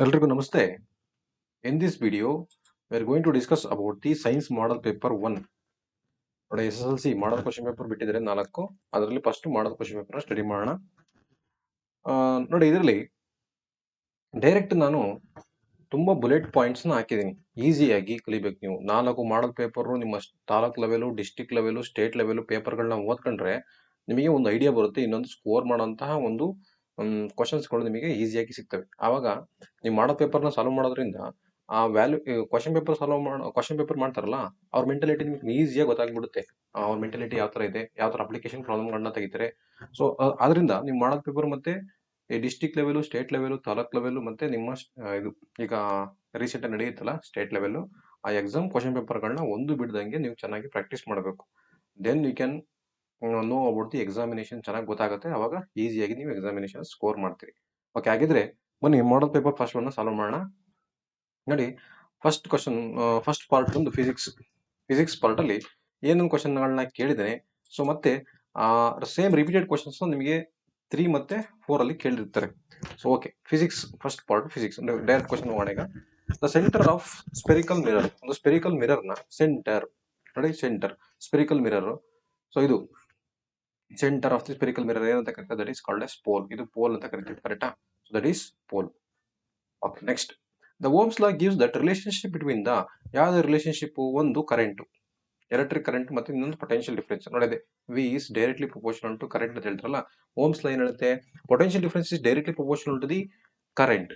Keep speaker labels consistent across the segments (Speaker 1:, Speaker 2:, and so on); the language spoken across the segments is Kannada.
Speaker 1: ಎಲ್ರಿಗೂ ನಮಸ್ತೆ. In this video, we are going to discuss about the science model paper 1. ನೋಡಿ SSLC ಮಾಡಲ್ ಕ್ವಶನ್ ಪೇಪರ್ ಬಿಟ್ಟಿದ್ರೆ 4. ಅದರಲ್ಲಿ first model question paper study ಮಾಡೋಣ. ನೋಡಿ ಇದರಲ್ಲಿ ಡೈರೆಕ್ಟ್ ನಾನು ತುಂಬಾ ಬುಲೆಟ್ ಪಾಯಿಂಟ್ಸ್ ನ ಹಾಕಿದ್ದೀನಿ. ಈಸಿಯಾಗಿ ಕಲಿಬೇಕು ನೀವು. 4 ಮಾಡಲ್ ಪೇಪರ್ ನಿಮ್ಮ taluk level, district level, state level ಪೇಪರ್ಗಳನ್ನ ಓದ್ಕೊಂಡ್ರೆ ನಿಮಗೆ ಒಂದು ಐಡಿಯಾ ಬರುತ್ತೆ. ಇನ್ನೊಂದು ಸ್ಕೋರ್ ಮಾಡುವಂತಹ ಒಂದು ಕ್ವಶನ್ಸ್ಗಳು ನಿಮಗೆ ಈಸಿಯಾಗಿ ಸಿಗ್ತವೆ. ಆವಾಗ ನೀವು ಮಾಡಲ್ ಪೇಪರ್ನ ಸಾಲ್ವ್ ಮಾಡೋದ್ರಿಂದ ಆ ವ್ಯಾಲ್ಯೂ ಕ್ವಶನ್ ಪೇಪರ್ ಮಾಡ್ತಾರಲ್ಲ ಅವ್ರ ಮೆಂಟಾಲಿಟಿ ನಿಮ್ಗೆ ಈಸಿಯಾಗಿ ಗೊತ್ತಾಗ್ಬಿಡುತ್ತೆ. ಅವ್ರ ಮೆಂಟಾಲಿಟಿ ಯಾವ ತರ ಇದೆ, ಯಾವ ತರ ಅಪ್ಲಿಕೇಶನ್ ಪ್ರಾಬ್ಲಮ್ಗಳನ್ನ ತೆಗಿತಾರೆ. ಸೊ ಅದರಿಂದ ನೀವು ಮಾಡಲ್ ಪೇಪರ್ ಮತ್ತೆ ಈ district level, state level, taluk level ಮತ್ತೆ ನಿಮ್ಮ ಇದು ಈಗ ರೀಸೆಂಟ್ ಆಗಿ ನಡೆಯುತ್ತಲ್ಲ ಸ್ಟೇಟ್ ಲೆವೆಲ್, ಆ ಎಕ್ಸಾಮ್ ಕ್ವಶನ್ ಪೇಪರ್ಗಳನ್ನ ಒಂದು ಬಿಡದಂಗೆ ನೀವು ಚೆನ್ನಾಗಿ ಪ್ರಾಕ್ಟೀಸ್ ಮಾಡಬೇಕು. Then you can know about the examination ಚೆನ್ನಾಗಿ ಗೊತ್ತಾಗುತ್ತೆ. ಅವಾಗ ಈಸಿಯಾಗಿ ನೀವು ಎಕ್ಸಾಮಿನೇಷನ್ ಸ್ಕೋರ್ ಮಾಡ್ತೀರಿ. ಓಕೆ, ಹಾಗಿದ್ರೆ ಬನ್ನಿ ಮಾಡಲ್ ಪೇಪರ್ ಫಸ್ಟ್ ಒನ್ ಸಾಲ್ವ್ ಮಾಡೋಣ. ನೋಡಿ ಫಸ್ಟ್ ಕ್ವಶನ್, ಫಸ್ಟ್ ಪಾರ್ಟ್ ಒಂದು ಫಿಸಿಕ್ಸ್ ಪಾರ್ಟ್ ಅಲ್ಲಿ ಏನೇನು ಕ್ವಶನ್ಗಳನ್ನ ಕೇಳಿದ್ದೇನೆ. ಸೊ ಮತ್ತೆ ಸೇಮ್ ರಿಪೀಟೆಡ್ ಕ್ವಶನ್ಸ್ ನಿಮಗೆ 3 ಮತ್ತೆ 4 ಅಲ್ಲಿ ಕೇಳಿರ್ತಾರೆ. So okay, physics first part physics direct question ಹೋಗೋಣ. ಈಗ the centre of spherical mirror, ಒಂದು ಸ್ಪೆರಿಕಲ್ ಮಿರರ್ ನ ಸೆಂಟರ್ ನೋಡಿ, ಸೆಂಟರ್ ಸ್ಪೆರಿಕಲ್ ಮಿರರ್. ಸೊ ಇದು centre of the spherical mirror ಏನಂತ ಕರೀತಾರೆ? That is called as pole. ಇದು ಪೋಲ್ ಅಂತ ಕರಿತೀವಿ, ಕರೆಕ್ಟಾ? So that is pole. Okay, next the Ohm's law gives that relationship between the, ಯಾವ್ದು ರಿಲೇಶನ್ಶಿಪ್? ಒಂದು ಕರೆಂಟ್, ಎಲೆಕ್ಟ್ರಿಕ್ ಕರೆಂಟ್ ಮತ್ತೆ ಇನ್ನೊಂದು ಪೊಟೆನ್ಶಿಯಲ್ ಡಿಫರೆನ್ಸ್. ನೋಡಿದೆ V is directly proportional to current ಅಂತ ಹೇಳ್ತಾರಲ್ಲ, ಓಮ್ಸ್ ಲಾ ಏನ್ ಹೇಳುತ್ತೆ? Potential difference is directly proportional to the current,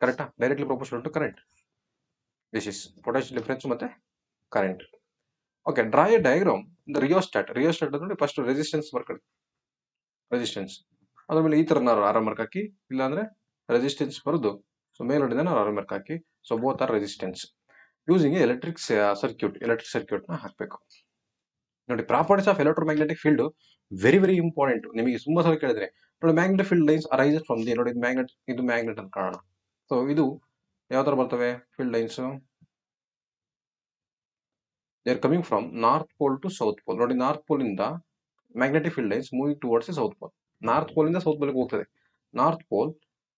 Speaker 1: ಕರೆಕ್ಟಾ? Directly proportional to current. This is potential difference ಮತ್ತೆ current. Okay, draw a diagram the rheostat. Rheostat ನೋಡಿ ಫಸ್ಟ್ ರೆಸಿಸ್ಟೆನ್ಸ್ ಬರ್ಕೊಳ್ಳಿ, ರೆಸಿಸ್ಟೆನ್ಸ್. ಅದ್ರ ಮೇಲೆ ಈ ತರ ನಾವು ಆರ್ ಮಾರ್ಕ್ ಹಾಕಿ, ಇಲ್ಲಾಂದ್ರೆ ರೆಸಿಸ್ಟೆನ್ಸ್ ಬರೋದು. ಸೊ ಮೇಲ್ಗಡೆ ನಾವು ಆರ್ ಮಾರ್ಕ್ ಹಾಕಿ. So both R resistance. Using electric circuit ನ ಹಾಕಬೇಕು. ನೋಡಿ properties of electromagnetic field very very important. ನಿಮಗೆ ತುಂಬಾ ಸಲ ಕೇಳಿದ್ರೆ ನೋಡಿ, magnetic field lines arises from the, ನೋಡಿ ಇದು ಮ್ಯಾಗ್ನೆಟ್ ಅಂತ ಕಾರಣ. ಸೊ ಇದು ಯಾವ ತರ ಬರ್ತವೆ field lines? They are coming from north pole to south pole. ನೋಡಿ ನಾರ್ತ್ ಪೋಲ್ ಇಂದ magnetic field lines moving towards south pole. North pole ಇಂದ ಸೌತ್ ಪೋಲ್ ಹೋಗ್ತದೆ. North pole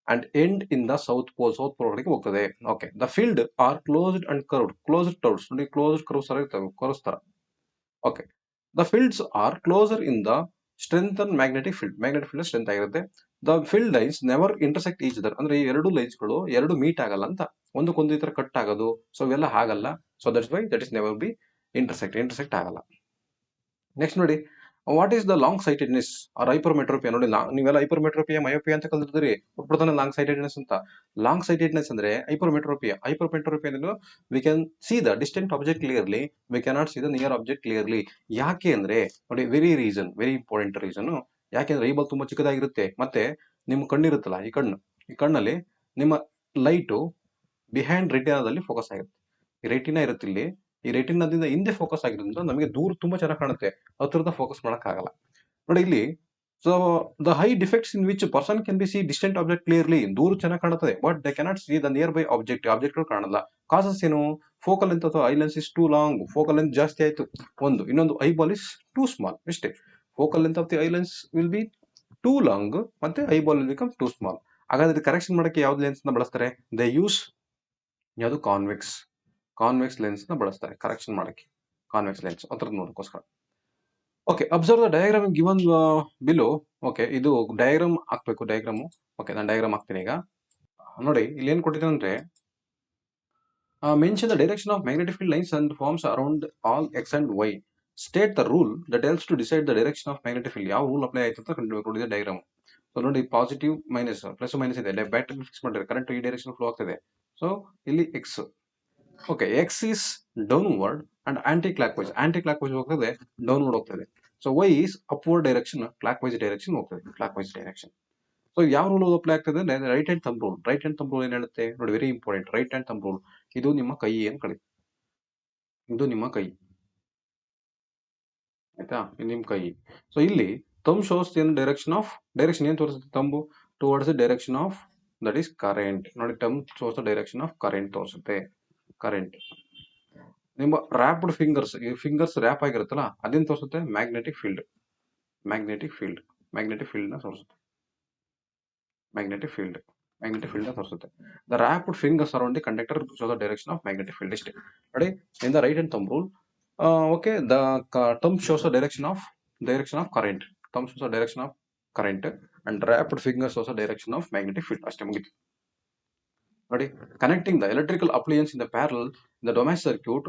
Speaker 1: and end in the south pole ಒಳಗೆ ಹೋಗ್ತದೆ. Okay, the field are closed and curved. Closed curves ನೋಡಿ, ಕ್ಲೋಸ್ಡ್ ಕರ್ವ್ಸ್ ಇರ್ತವೆ, ಕರ್ವ್ಸ್ ತರ. Okay, the fields are closer in the strength and magnetic field. Magnetic field strength ಆಗಿರುತ್ತೆ. The field lines never intersect each other. ಅಂದ್ರೆ ಈ ಎರಡು ಲೈನ್ಸ್ ಗಳು ಎರಡು ಮೀಟ್ ಆಗಲ್ಲ ಅಂತ, ಒಂದಕ್ಕೊಂದು ಈ ತರ ಕಟ್ ಆಗೋದು. ಸೊ ಇವೆಲ್ಲ ಆಗಲ್ಲ. So that's why that is never be intersect ಆಗಲ್ಲ. ನೆಕ್ಸ್ಟ್ ನೋಡಿ, what is the long sightedness or hypermetropia? ನೋಡಿ ನೀವೆಲ್ಲ ಹೈಪರ್ಮೆಟ್ರೋಪಿಯಾ, ಮಯೋಪಿಯಾ ಅಂತ ಕಲ್ತಿದ್ರಿ. ಉತ್ಪತ್ತಾನೆ ಲಾಂಗ್ ಸೈಟೆಡ್ನೆಸ್ ಅಂತ. ಲಾಂಗ್ ಸೈಟೆಡ್ನೆಸ್ ಅಂದ್ರೆ ಹೈಪರ್ಮೆಟ್ರೋಪಿಯಾ. ಹೈಪರ್ಮೆಟ್ರೋಪಿಯಾ ಅಂದ್ರೆ we can see the distant object clearly, we cannot see the near object clearly. ಯಾಕೆ ಅಂದ್ರೆ ನೋಡಿ, ವೆರಿ ಇಂಪಾರ್ಟೆಂಟ್ ರೀಸನ್. ಯಾಕೆಂದ್ರೆ ಐಬಾಲ್ ತುಂಬಾ ಚಿಕ್ಕದಾಗಿರುತ್ತೆ. ಮತ್ತೆ ನಿಮ್ಮ ಕಣ್ಣಿರುತ್ತಲ್ಲ, ಈ ಕಣ್ಣಲ್ಲಿ ನಿಮ್ಮ ಲೈಟು ಬಿಹೈಂಡ್ ರೆಟಿನಾದಲ್ಲಿ ಫೋಕಸ್ ಆಗಿರುತ್ತೆ. ಈ ರೆಟಿನಾ ಇರುತ್ತೆ ಇಲ್ಲಿ, ಈ ರೆಟಿನಾದಿಂದ ಹಿಂದೆ ಫೋಕಸ್ ಆಗಿರೋದ್ರಿಂದ ನಮಗೆ ದೂರ ತುಂಬಾ ಚೆನ್ನಾಗಿ ಕಾಣುತ್ತೆ, ಹತ್ತಿರದ ಫೋಕಸ್ ಮಾಡಕ್ ಆಗಲ್ಲ. ನೋಡಿ ಇಲ್ಲಿ, so the eye defects in which person can be see distant object clearly. ದೂರ ಚೆನ್ನಾಗಿ ಕಾಣುತ್ತದೆ, but they cannot see the near by object ಕಾಣಲ್ಲ. ಕಾಸಸ್ ಏನು? ಫೋಕಲ್ ಲೆಂತ್ ಅಥವಾ eye lens is too long. Focal length ಜಾಸ್ತಿ ಆಯ್ತು ಒಂದು, ಇನ್ನೊಂದು ಐಬಾಲ್ ಇಸ್ ಟೂ ಸ್ಮಾಲ್. ಇಷ್ಟೇ, focal length of the eye lens will be too long ಮತ್ತೆ eyeball will become too small. ಹಾಗಾದ್ರೆ ಕರೆಕ್ಷನ್ ಮಾಡಕ್ಕೆ ಯಾವ್ದು ಲೆನ್ಸ್ ನ ಬಳಸ್ತಾರೆ? ದೇ ಯೂಸ್ ಯಾವುದು? ಕಾನ್ವೆಕ್ಸ್ ಲೆನ್ಸ್ ನ ಬಳಸ್ತಾರೆ ಕರೆಕ್ಷನ್ ಮಾಡಕ್ಕೆ. ಕಾನ್ವೆಕ್ಸ್ ಲೆನ್ಸ್ ಅದ್ರ ನೋಡೋಕ್ಕೋಸ್ಕರ. Okay, observe the diagram given below. Okay, ಇದು ಡಯಾಗ್ರಾಮ್ ಹಾಕ್ಬೇಕು, ಡಯಾಗ್ರಾಮು. ಓಕೆ, ನಾನು ಡಯಾಗ್ರಾಮ್ ಹಾಕ್ತೀನಿ ಈಗ. ನೋಡಿ ಇಲ್ಲಿ ಏನ್ ಕೊಟ್ಟಿದ್ದಾನೆ ಅಂದ್ರೆ, mention the direction of magnetic field lines and forms around all X and Y. State the rule that helps to decide the direction of magnetic field. ಯಾವ ರೂಲ್ ಅಪ್ಲೈ ಆಯ್ತು ಅಂತ ಕಂಡುಹಿಡಿದ ಡಯಾಗ್ರಾಮ್. ಸೊ ನೋಡಿ, ಪಾಸಿಟಿವ್ ಮೈನಸ್, ಪ್ಲಸ್ ಮೈನಸ್ ಇದೆ. ಬ್ಯಾಟರಿ ಫಿಕ್ಸ್ ಮಾಡಿದ್ರೆ ಕರೆಂಟ್ ಈ ಡೈರೆಕ್ಷನ್ ಫ್ಲೋ ಆಗ್ತದೆ. ಸೊ ಇಲ್ಲಿ X. Okay, X is downward and anticlockwise ಹೋಗ್ತದೆ, ಡೌನ್ವರ್ಡ್ ಹೋಗ್ತದೆ. So Y is upward direction, clockwise direction ಹೋಗ್ತದೆ, ಕ್ಲಾಕ್ ವೈಸ್ ಡೈರೆಕ್ಷನ್. ಸೊ ಯಾವ ರೂಲ್ ಅಪ್ಲೈ ಆಗ್ತದೆ? Right hand thumb rule. Right hand thumb rule ಏನ್ ಹೇಳುತ್ತೆ ನೋಡಿ, very important. Right hand thumb rule, ಇದು ನಿಮ್ಮ ಕೈ ಏನ್ ಕಳಿ, ಇದು ನಿಮ್ಮ ಕೈ ಆಯ್ತಾ, ಇದು ನಿಮ್ ಕೈ. ಸೊ ಇಲ್ಲಿ ಥಂಬ್ ಶೋಸ್ ಏನ್ ಡೈರೆಕ್ಷನ್ ಏನ್ ತೋರಿಸುತ್ತೆ? Thumb towards the direction of that is current. ನೋಡಿ, thumb shows the direction of current ತೋರಿಸುತ್ತೆ, ಕರೆಂಟ್. ನಿಮ್ಮ ರ್ಯಾಪ್ಡ್ ಫಿಂಗರ್ಸ್, ಈ ಫಿಂಗರ್ಸ್ ರ್ಯಾಪ್ ಆಗಿರುತ್ತಲ್ಲ, ಅದೇನ್ ತೋರಿಸುತ್ತೆ? ಮ್ಯಾಗ್ನೆಟಿಕ್ ಫೀಲ್ಡ್ ನ ತೋರಿಸುತ್ತೆ, ಮ್ಯಾಗ್ನೆಟಿಕ್ ಫೀಲ್ಡ್. ಮ್ಯಾಗ್ನೆಟಿಕ್ ಫೀಲ್ಡ್ ತೋರಿಸುತ್ತೆ. The wrapped fingers around the conductor show the direction of magnetic field. ಇಷ್ಟೇ ನೋಡಿ. In the right hand thumb rule, okay, the thumb shows the direction of current. Thumb shows the direction of current and wrapped fingers shows the direction of magnetic field. ಅಷ್ಟೇ ಮುಗಿತು ನೋಡಿ. Connecting the electrical appliance in the parallel in the domestic circuit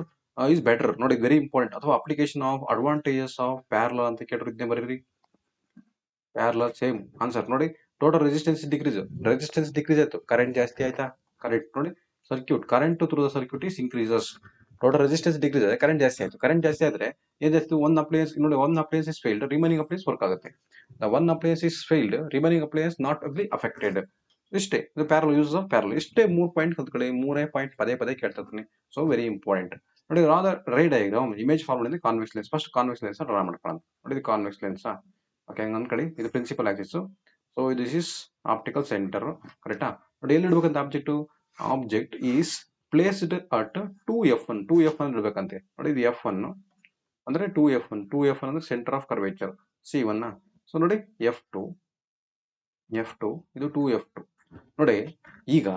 Speaker 1: is better ನೋಡಿ. Very important. ಅಥವಾ application of advantages of parallel ಅಂತ ಕೇಳಿದ್ರೆ ಇದನ್ನೇ ಬರೀರಿ. ಪ್ಯಾರಲಲ್ ಸೇಮ್ ಆನ್ಸರ್ ನೋಡಿ. ಟೋಟಲ್ ರೆಸಿಸ್ಟೆನ್ಸ್ ಡಿಕ್ರೀಸ್ ಆಯ್ತು, ಕರೆಂಟ್ ಜಾಸ್ತಿ ಆಯ್ತಾ? ಕರೆಂಟ್ ನೋಡಿ. Circuit current through the circuit is increases. Total resistance decrease ಆದ್ರೆ ಕರೆಂಟ್ ಜಾಸ್ತಿ ಆಯ್ತು. ಕರೆಂಟ್ ಜಾಸ್ತಿ ಆದ್ರೆ ಏನ್ ಜಾಸ್ತಿ? ಒನ್ ಅಪ್ಲಯನ್ಸ್ ನೋಡಿ, one appliance is failed, remaining appliance work ಆಗುತ್ತೆ. The one appliance is failed, remaining appliance not be affected. ಇಷ್ಟೇ ಇದು ಪ್ಯಾರಲಲ್, ಯೂಸ್ ಆಫ್ ಪ್ಯಾರಲಲ್. ಇಷ್ಟೇ 3 ಪಾಯಿಂಟ್ ಕಲ್ತ್ಕೊಳ್ಳಿ. 3 ಪಾಯಿಂಟ್ ಪದೇ ಕೇಳ್ತಿರ್ತೀನಿ. ಸೊ ವೆರಿ ಇಂಪಾರ್ಟೆಂಟ್ ನೋಡಿ. Rather ray diagram image formula ಇಂದ convex lens. First convex lens draw ಮಾಡ್ಕೊಳ್ಳೋಣ ನೋಡಿ. ಇದು ಕಾನ್ವೆಕ್ಸ್ ಲೆನ್ಸ್. ಓಕೆ, ಹಂಗ ಅನ್ಕೊಳ್ಳಿ. ಇದು principal axis. So this is optical centre. ಕರೆಕ್ಟಾ? ನೋಡಿ, ಎಲ್ಲಿ ಇಡ್ಬೇಕಂತ object is placed at 2f1. 2f1 ಇಡ್ಬೇಕಂತೆ ನೋಡಿ. ಇದು f1 ಅಂದ್ರೆ 2f1. 2f1 ಅಂದ್ರೆ centre of curvature. c1. So ನೋಡಿ, f2 ಇದು 2f2 ನೋಡಿ. ಈಗ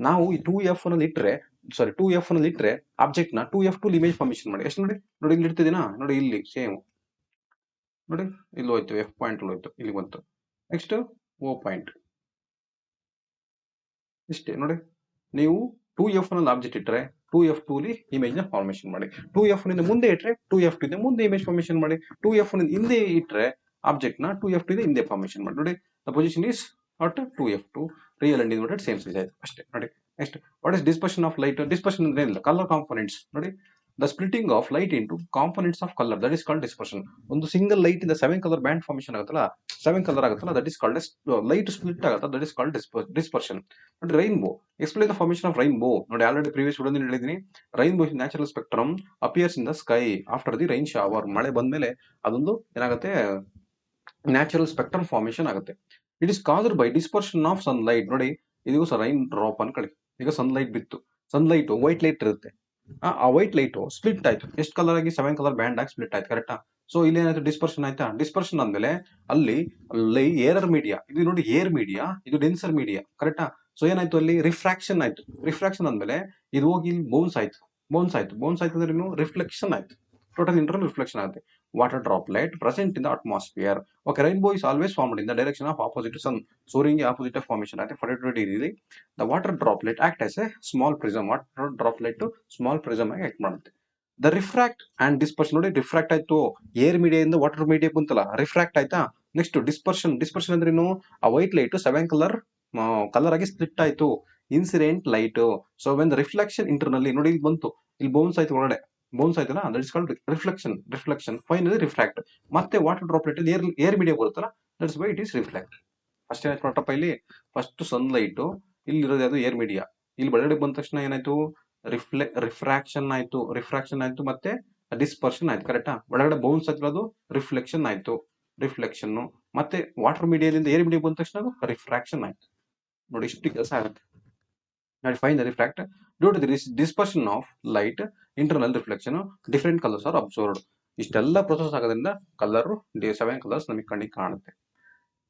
Speaker 1: ನಾವು ಈ 2f1 ಅಲ್ಲಿ ಇಟ್ರೆ, ಸಾರಿ 2f1 ಅಲ್ಲಿ ಇಟ್ರೆ ಆಬ್ಜೆಕ್ಟ್ ನ 2f2 ಇಮೇಜ್ ಫಾರ್ಮೇಶನ್ ಮಾಡಿ. ಎಷ್ಟು ನೋಡಿ, ಇಲ್ಲಿ ಇಡ್ತಿದ್ದೀನಾ ನೋಡಿ. ಇಲ್ಲಿ ಸೇಮ್ ನೋಡಿ, ಇಲ್ಲಿ ಹೋಯ್ತು, ಎಫ್ ಪಾಯಿಂಟ್ ಹೋಯ್ತು, ಇಲ್ಲಿ ಬಂತು. ನೆಕ್ಸ್ಟ್ ಓ ಪಾಯಿಂಟ್. ಇಷ್ಟೇ ನೋಡಿ. ನೀವು 2f1 ಅಲ್ಲಿ ಆಬ್ಜೆಕ್ಟ್ ಇಟ್ರೆ 2f2 ಅಲ್ಲಿ ಇಮೇಜ್ ನ ಫಾರ್ಮೇಶನ್ ಮಾಡಿ. 2f1 ಇಂದ ಮುಂದೆ ಇಟ್ರೆ 2f2 ಇಂದ ಮುಂದೆ ಇಮೇಜ್ ಫಾರ್ಮೇಶನ್ ಮಾಡಿ. 2f1 ಇಂದ ಹಿಂದೆ ಇಟ್ರೆ ಆಬ್ಜೆಕ್ಟ್ ನ 2f2 ಇಂದ ಹಿಂದೆ ಫಾರ್ಮೇಶನ್ ಮಾಡಿ. ನೋಡಿ, the position is at 2f2. Real and inverted same size ಆಯ್ತು ಅಷ್ಟೇ ನೋಡಿ. Next, what is dispersion of light? Dispersion ಅಂದ್ರೆ ಏನಿಲ್ಲ, ಕಲರ್ ಕಾಂಪೋನೆಂಟ್ಸ್ ನೋಡಿ. The splitting of light into components of colour, that is called dispersion. ಒಂದು ಸಿಂಗಲ್ ಲೈಟ್ ಇಂದ 7 ಕಲರ್ ಬ್ಯಾಂಡ್ ಫಾರ್ಮೇಶನ್ ಆಗುತ್ತಲ್ಲ, 7 ಕಲರ್ ಆಗುತ್ತಲ್ಲ, that is called light split ಆಗುತ್ತೆ, ದಟ್ ಇಸ್ ಕಾಲ್ಡ್ ಡಿಸ್ಪರ್ಷನ್. ನೋಡಿ, rainbow. Explain the formation of rainbow. ನೋಡಿ, ಆಲ್ರೆಡಿ ಪ್ರೀವಿಯಸ್ ವಿಡಿಯೋದಲ್ಲಿ ಹೇಳಿದೀನಿ. Rainbow is natural spectrum appears in the sky after the rain shower. ಮಳೆ ಬಂದ್ಮೇಲೆ ಅದೊಂದು ಏನಾಗುತ್ತೆ, ನ್ಯಾಚುರಲ್ ಸ್ಪೆಕ್ಟ್ರಮ್ ಫಾರ್ಮೇಶನ್ ಆಗುತ್ತೆ. It is caused by dispersion of sunlight. ನೋಡಿ, ಇದು ರೈನ್ ಡ್ರಾಪ್ ಅನ್ಕೊಳ್ಳಿ. ಈಗ ಸನ್ಲೈಟ್ ಬಿತ್ತು, ಸನ್ಲೈಟ್ ವೈಟ್ ಲೈಟ್ ಇರುತ್ತೆ. ಆ ವೈಟ್ ಲೈಟ್ ಸ್ಪ್ಲಿಟ್ ಆಯ್ತು. ಎಷ್ಟು ಕಲರ್ ಆಗಿ? 7 ಕಲರ್ ಬ್ಯಾಂಡ್ ಆಗಿ ಸ್ಪ್ಲಿಟ್ ಆಯ್ತು. ಕರೆಕ್ಟಾ? ಸೊ ಇಲ್ಲಿ ಏನಾಯ್ತು? ಡಿಸ್ಪರ್ಷನ್ ಆಯ್ತಾ? ಡಿಸ್ಪರ್ಷನ್ ಆದ್ಮೇಲೆ ಅಲ್ಲಿ ಏರ್ ಮೀಡಿಯಾ, ಇದು ನೋಡಿ ಏರ್ ಮೀಡಿಯಾ, ಇದು ಡೆನ್ಸರ್ ಮೀಡಿಯಾ. ಕರೆಕ್ಟಾ? ಸೊ ಏನಾಯ್ತು? ಅಲ್ಲಿ ರಿಫ್ರಾಕ್ಷನ್ ಆಯ್ತು. ರಿಫ್ರಾಕ್ಷನ್ ಆದ್ಮೇಲೆ ಇದು ಹೋಗಿ ಇಲ್ಲಿ ಬೌನ್ಸ್ ಆಯ್ತು ಅಂದ್ರೆ ಇನ್ನು ರಿಫ್ಲೆಕ್ಷನ್ ಆಯ್ತು. ಟೋಟಲ್ ಇಂಟರ್ನಲ್ ರಿಫ್ಲೆಕ್ಷನ್ ಆಗುತ್ತೆ. Water droplet present in the atmosphere. Okay, rainbow is always formed in the direction of opposite sun. ಸೂರ್ಯನಿಗೆ ಆಪೋಸಿಟ್ ಆಫ್ ಫಾರ್ಮೇಶನ್ ಆಗುತ್ತೆ 42 degree. The water droplet act as a small prism. Water droplet small prism ಆಗಿ ಆಕ್ಟ್ ಮಾಡುತ್ತೆ. The refract and dispersion. ನೋಡಿ, ರಿಫ್ರಾಕ್ಟ್ ಆಯ್ತು, ಏರ್ ಮೀಡಿಯಾದಿಂದ ವಾಟರ್ ಮೀಡಿಯಾ ಬಂತಲ್ಲ, ರಿಫ್ರಾಕ್ಟ್ ಆಯ್ತಾ. ನೆಕ್ಸ್ಟ್ ಡಿಸ್ಪರ್ಷನ್ ಅಂದ್ರೆ ಏನು? ಆ ವೈಟ್ ಲೈಟ್ 7 ಕಲರ್ ಆಗಿ ಸ್ಪ್ಲಿಟ್ ಆಯ್ತು. Incident light. So when the reflection internally ನೋಡಿ, ಇಲ್ಲಿ ಬಂತು, ಇಲ್ಲಿ ಬೌನ್ಸ್ ಆಯ್ತು, ಒಳಗಡೆ ಬೌನ್ಸ್ ಆಯ್ತಲ್ಲ, that is called reflection. Finally refract. ಮತ್ತೆ ವಾಟರ್ ಡ್ರಾಪ್ಲೆಟ್ ಏರ್ ಮೀಡಿಯಾ ಬರುತ್ತಲ್ಲ, that's why it is reflect. ಅಷ್ಟೇ ಆಯ್ತು ನೋಡಪ್ಪ. ಇಲ್ಲಿ ಫಸ್ಟ್ ಸನ್ಲೈಟ್, ಇಲ್ಲಿ ಇರೋದು ಯಾವುದು? Air media. ಇಲ್ಲಿ ಒಳಗಡೆ ಬಂದ ತಕ್ಷಣ ಏನಾಯ್ತು? ರಿಫ್ರಾಕ್ಷನ್ ಆಯ್ತು, ಮತ್ತೆ ಡಿಸ್ಪರ್ಷನ್ ಆಯ್ತು. ಕರೆಕ್ಟಾ? ಒಳಗಡೆ ಬೌನ್ಸ್ ಆಯ್ತು, ರಿಫ್ಲೆಕ್ಷನ್ ಆಯ್ತು. ಮತ್ತೆ ವಾಟರ್ ಮೀಡಿಯಾದಿಂದ ಏರ್ ಮೀಡಿಯಾ ಬಂದ ತಕ್ಷಣ ರಿಫ್ರಾಕ್ಷನ್ ಆಯ್ತು. ನೋಡಿ, ಇಷ್ಟು ಕೆಲಸ ಆಗುತ್ತೆ. ನೋಡಿ, fine the refract due to the dispersion of light, internal reflection, different colours are observed. ಇಷ್ಟೆಲ್ಲ ಪ್ರೊಸೆಸ್ ಆಗೋದ್ರಿಂದ ಕಲರ್ 7 ಕಲರ್ಸ್ ನಮಗೆ ಕಣ್ಣಿಗೆ ಕಾಣುತ್ತೆ.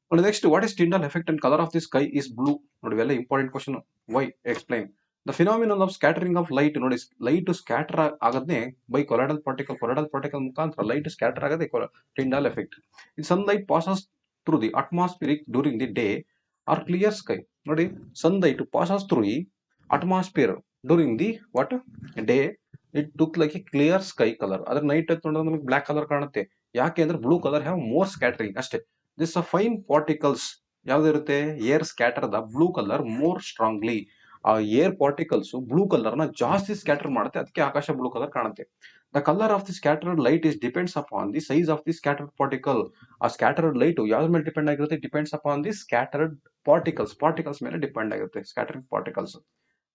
Speaker 1: ನೋಡಿ, next, what is Tyndall effect and colour of the sky is blue. ನೋಡಿ, ಇವೆಲ್ಲ important question. Why? Explain the phenomenon of scattering of light. ನೋಡಿ, ಲೈಟ್ ಸ್ಕ್ಯಾಟರ್ ಆಗದೆ ಬೈ ಕೊಲಾಯ್ಡಲ್ ಪಾರ್ಟಿಕಲ್ ಮುಖಾಂತರ ಲೈಟ್ ಸ್ಕ್ಯಾಟರ್ ಆಗದೆ Tyndall effect. Sun light passes through the atmospheric during the day are clear sky. ನೋಡಿ, sun light passes through the atmosphere during the what day, it took like a clear sky colour. ಅದ್ರ ನೈಟ್ ಆಯ್ತು ನೋಡಿದ್ರೆ ನಮಗೆ ಬ್ಲಾಕ್ ಕಲರ್ ಕಾಣುತ್ತೆ. ಯಾಕೆ ಅಂದ್ರೆ blue colour have more scattering ಅಷ್ಟೇ. ದಿಸ್ ಫೈನ್ ಪಾರ್ಟಿಕಲ್ಸ್ ಯಾವ್ದಿರುತ್ತೆ? Air scatter the blue colour more strongly. ಆ ಏರ್ ಪಾರ್ಟಿಕಲ್ಸ್ ಬ್ಲೂ ಕಲರ್ ನ ಜಾಸ್ತಿ ಸ್ಕ್ಯಾಟರ್ ಮಾಡುತ್ತೆ, ಅದಕ್ಕೆ ಆಕಾಶ ಬ್ಲೂ ಕಲರ್ ಕಾಣುತ್ತೆ. The colour of the scattered light is depends upon the size of the scattered particle. ಆ ಸ್ಕ್ಯಾಟರ್ಡ್ ಲೈಟ್ ಯಾವ್ದ್ರ ಮೇಲೆ ಡಿಪೆಂಡ್ ಆಗಿರುತ್ತೆ? Depends upon the scattered particles ಮೇಲೆ ಡಿಪೆಂಡ್ ಆಗಿರುತ್ತೆ. Scattering particles,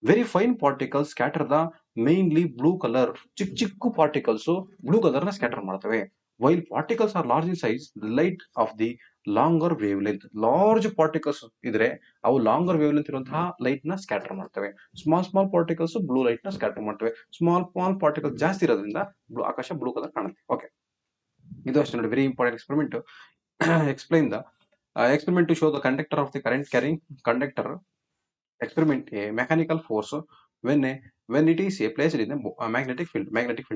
Speaker 1: very fine particles scatter the mainly blue colour. ಚಿಕ್ಕ ಪಾರ್ಟಿಕಲ್ಸ್ ಬ್ಲೂ ಕಲರ್ ನ ಸ್ಕ್ಯಾಟರ್ ಮಾಡ್ತವೆ. While particles R large in size, the light off the longer wave length. Large particles ಇದ್ರೆ ಅವು ಲಾಂಗರ್ ವೇವ್ ಲೆಂತ್ ಇರುವಂತಹ ಲೈಟ್ ನ ಸ್ಕ್ಯಾಟರ್ ಮಾಡ್ತವೆ. ಸ್ಮಾಲ್ ಪಾರ್ಟಿಕಲ್ಸ್ ಬ್ಲೂ ಲೈಟ್ ನ ಸ್ಕ್ಯಾಟರ್ ಮಾಡ್ತವೆ. ಸ್ಮಾಲ್ ಪಾರ್ಟಿಕಲ್ಸ್ ಜಾಸ್ತಿ ಇರೋದ್ರಿಂದ ಆಕಾಶ ಬ್ಲೂ ಕಲರ್ ಕಾಣುತ್ತೆ. ಓಕೆ, ಇದು ಅಷ್ಟೇ ನೋಡಿ, very important experiment. Explain the experiment to show the conductor of the current carrying conductor experiment a mechanical force when it is placed in a magnetic field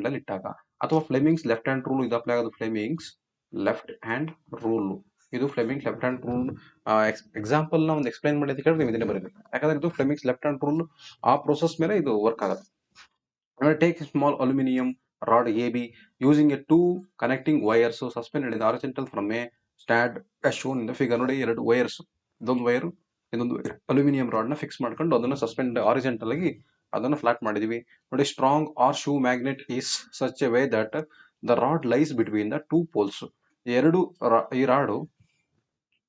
Speaker 1: ಅಲ್ಲಿ ಇಟ್ಟಾಗ ಅಥವಾ ಫ್ಲೆಮಿಂಗ್ಸ್ ಲೆಫ್ಟ್ ಹ್ಯಾಂಡ್ ರೂಲ್ ಇದು ಅಪ್ಲೈ ಆಗೋದು ಫ್ಲೆಮಿಂಗ್ಸ್ ಲೆಫ್ಟ್ ಹ್ಯಾಂಡ್ ರೂಲ್ ಇದು Fleming's left hand rule example ನ ಒಂದು ಎಕ್ಸ್ಪ್ಲೈನ್ ಮಾಡಿದ ಕೇಳಿ ನೀವು ಇದನ್ನೇ ಬರೀಬೇಕು ಯಾಕಂದ್ರೆ ಇದು ಫ್ಲೆಮಿಂಗ್ಸ್ ಲೆಫ್ಟ್ ಹ್ಯಾಂಡ್ ರೂಲ್ ಆ ಪ್ರೋಸೆಸ್ ಮೇಲೆ ಇದು ವರ್ಕ್ ಆಗುತ್ತೆ take a small aluminium rod AB using a two connecting wires suspended in the horizontal from a stud as shown in the figure ನೋಡಿ ಎರಡು ವೈರ್ಸ್ ಇದೊಂದು ವೈರ್ ಇದೊಂದು ಅಲ್ಯೂಮಿನಿಯಂ ರಾಡ್ ನ ಫಿಕ್ಸ್ ಮಾಡ್ಕೊಂಡು ಅದನ್ನ ಸಸ್ಪೆಂಡ್ ಹಾರಿಜಾಂಟಲ್ ಆಗಿ ಅದನ್ನ ಫ್ಲಾಟ್ ಮಾಡಿದೀವಿ ನೋಡಿ strong or shoe magnet is such a way that the rod lies between the two poles ಎರಡು ಈ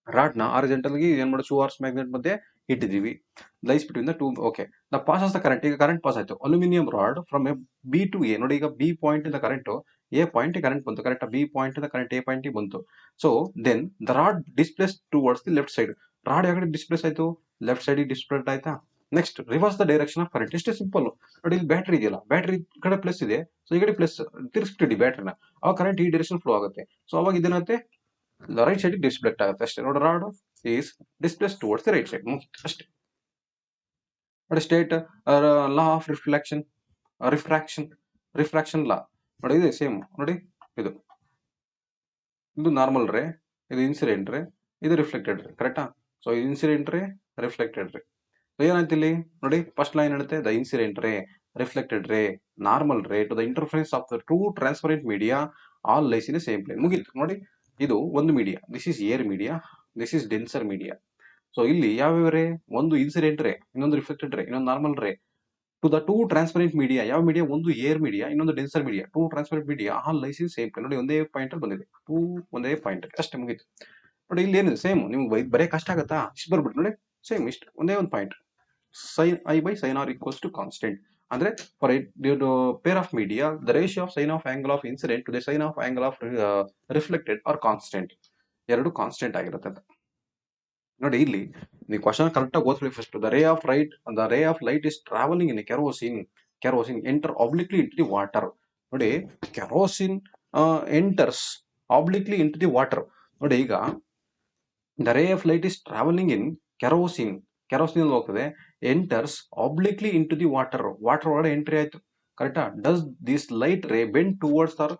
Speaker 1: ರಾಡ್ ನ ಹಾರಿಜಾಂಟಲ್ ಗೆ ಏನ್ ಮಾಡೋದು ಶೂ ಆರ್ಸ್ ಮ್ಯಾಗ್ನೆಟ್ ಮಧ್ಯೆ ಇಟ್ಟಿದೀವಿ lies between the two okay the pass of the current ಈಗ ಕರೆಂಟ್ ಪಾಸ್ ಆಯ್ತು aluminium rod from A B to A ನೋಡಿ ಈಗ ಬಿ ಪಾಯಿಂಟ್ ಇಂದ ಕರೆಂಟ್ ಎ ಪಾಯಿಂಟ್ ಕರೆಂಟ್ ಬಂತು ಕರೆಕ್ಟ್ ಬಿ ಪಾಯಿಂಟ್ ಇಂದ ಕರೆಂಟ್ ಎ ಪಾಯಿಂಟ್ ಬಂತು so then the rod displace towards the left side rod ಯಾಕಡೆ ಡಿಸ್ಪ್ಲೇಸ್ ಆಯ್ತು ಲೆಫ್ಟ್ ಸೈಡ್ ಡಿಸ್ಪ್ಲೇಸ್ ಆಯ್ತಾ next reverse the direction of current ಇಷ್ಟೇ ಸಿಂಪಲ್ ನೋಡಿ ಇಲ್ಲಿ ಬ್ಯಾಟ್ರಿ ಇದೆಯಲ್ಲ ಬ್ಯಾಟ್ರಿ ಕಡೆ ಪ್ಲಸ್ ಇದೆ ಸೊ ಈ ಕಡೆ ಪ್ಲಸ್ ತಿರ್ಸ್ಬಿಟ್ಟಿಡಿ ಬ್ಯಾಟ್ರಿನ ಅವಾಗ ಕರೆಂಟ್ ಈ ಡೈರೆಕ್ಷನ್ ಫ್ಲೋ ಆಗುತ್ತೆ ಸೊ ಅವಾಗ ಇದೇನತ್ತೆ ರೈಟ್ ಸೈಡ್ ಡಿಸ್ಪ್ಲೇಕ್ಟ್ ಆಗುತ್ತೆ ಅಷ್ಟೇ ನೋಡಿ rod is displace towards the right side ಅಷ್ಟೇ ನೋಡಿ state law of refraction law ನೋಡಿ ಇದೆ ಸೇಮ್ ನೋಡಿ ಇದು ನಾರ್ಮಲ್ ರೇ ಇದು ಇನ್ಸಿಡೆಂಟ್ ರೇ ಇದು ರಿಫ್ಲೆಕ್ಟೆಡ್ ರೇ ಕರೆಕ್ಟಾ ಸೊ ಇನ್ಸಿಡೆಂಟ್ ರೇ ರಿಫ್ಲೆಕ್ಟೆಡ್ ರೇ ಏನಾಯ್ತು ಇಲ್ಲಿ ನೋಡಿ ಫಸ್ಟ್ ಲೈನ್ ಹೇಳುತ್ತೆ the incident ray reflected ray normal ray to the interference of the two transparent media all lies in same plane ಮುಗೀತು ನೋಡಿ ಇದು ಒಂದು media this is air media this is denser media so ಇಲ್ಲಿ ಯಾವ್ಯಾವ ರೇ ಒಂದು ಇನ್ಸಿಡೆಂಟ್ ರೇ ಇನ್ನೊಂದು ರಿಫ್ಲೆಕ್ಟೆಡ್ ರೇ ಇನ್ನೊಂದು normal ray to the two transparent media ಯಾವ ಮೀಡಿಯಾ ಒಂದು ಏರ್ ಮೀಡಿಯಾ ಇನ್ನೊಂದು denser media two transparent media all lies in same plane ನೋಡಿ ಒಂದೇ ಪಾಯಿಂಟ್ ಅಲ್ಲಿ ಬಂದಿದೆ ಟೂ ಒಂದೇ ಪಾಯಿಂಟ್ ಅಷ್ಟೇ ಮುಗೀತು ನೋಡಿ ಇಲ್ಲಿ ಏನಿದೆ ಸೇಮ್ ನಿಮ್ಗೆ ಬರೀ ಕಷ್ಟ ಆಗತ್ತಾ ಇಷ್ಟು ಬರ್ಬಿಟ್ಟು ನೋಡಿ ಸೇಮ್ ಇಷ್ಟು ಒಂದೇ ಒಂದು point sin I by sin r equals to constant ಅಂದ್ರೆ for a pair of media the ratio of sin of angle of incident to the sin of angle of reflected are constant ಎರಡು ಕಾನ್ಸ್ಟೆಂಟ್ ಆಗಿರುತ್ತೆ ಅಂತ ನೋಡಿ ಇಲ್ಲಿ ನೀವು ಕ್ವಶನ್ ಕರೆಕ್ಟ್ ಆಗಿ ಓದ್ಕೊಳ್ಳಿ first the ray of light is travelling in kerosene enter obliquely into the water ನೋಡಿ kerosene enters obliquely into the water ನೋಡಿ ಈಗ the ray of light is travelling in kerosene ಹೋಗ್ತದೆ enters obliquely into the water ಒಳಗಡೆ ಎಂಟ್ರಿ ಆಯ್ತು ಕರೆಕ್ಟಾ does this light ray bend towards or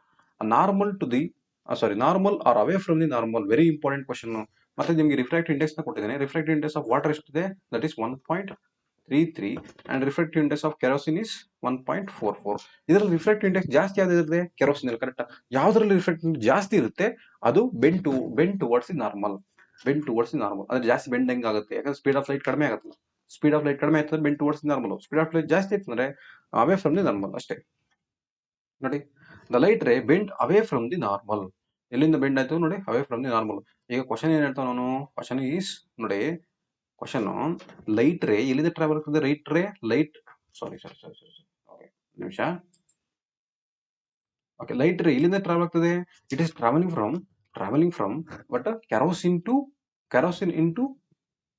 Speaker 1: normal or away from the normal very important question ಮತ್ತೆ ನಿಮಗೆ ರಿಫ್ರಾಕ್ಟಿವ್ ಇಂಡೆಕ್ಸ್ ನ ಕೊಟ್ಟಿದ್ದೇನೆ ರಿಫ್ರಾಕ್ಟಿವ್ ಇಂಡೆಕ್ಸ್ ಆಫ್ ವಾಟರ್ ಎಷ್ಟಿದೆ that is 1.33 and refractive index of kerosene is 1.44 ಇದರಲ್ಲಿ ರಿಫ್ರಾಕ್ಟಿವ್ ಇಂಡೆಕ್ಸ್ ಜಾಸ್ತಿ ಯಾವ್ದಿರುತ್ತೆ ಕೆರೋಸಿನ್ ಅಲ್ಲಿ ಕರೆಕ್ಟ್ ಯಾವ್ದ್ರಲ್ಲಿ ರಿಫ್ರಾಕ್ಟಿವ್ ಇಂಡೆಕ್ಸ್ ಜಾಸ್ತಿ ಇರುತ್ತೆ ಅದು ಬೆಂಡ್ ಟುವರ್ಡ್ಸ್ ದಿ ನಾರ್ಮಲ್ ಅಂದ್ರೆ ಜಾಸ್ತಿ ಬೆಂಡ್ ಹೆಂಗ್ ಆಗುತ್ತೆ ಯಾಕಂದ್ರೆ ಸ್ಪೀಡ್ ಆಫ್ ಲೈಟ್ ಕಡಿಮೆ ಆಗುತ್ತೆ ಸ್ಪೀಡ್ ಆಫ್ ಲೈಟ್ ಕಡಿಮೆ ಆಯ್ತಂದ್ರೆ bend towards normal speed of light ಜಾಸ್ತಿ ಆಯ್ತಂದ್ರೆ ಅವೇ ಫ್ರಮ್ ದಿ ನಾರ್ಮಲ್ ಅಷ್ಟೇ ನೋಡಿ the light ray bend away from the normal ಎಲ್ಲಿಂದ ಬೆಂಡ್ ಆಯ್ತು ನೋಡಿ ಅವೇ ಫ್ರಮ್ ದಿ ನಾರ್ಮಲ್ ಈಗ ಕ್ವಶನ್ ಏನ್ ಹೇಳ್ತಾವ ನಾನು ಕ್ವಶನ್ ಈಸ್ ನೋಡಿ ಕ್ವಶನ್ ಲೈಟ್ ರೇ ಎಲ್ಲಿಂದ ಟ್ರಾವೆಲ್ ಆಗ್ತದೆ ಸಾರಿ ನಿಮಿಷ ಓಕೆ ಲೈಟ್ ರೇ ಎಲ್ಲಿಂದ ಟ್ರಾವೆಲ್ ಆಗ್ತದೆ it is travelling from but kerosene into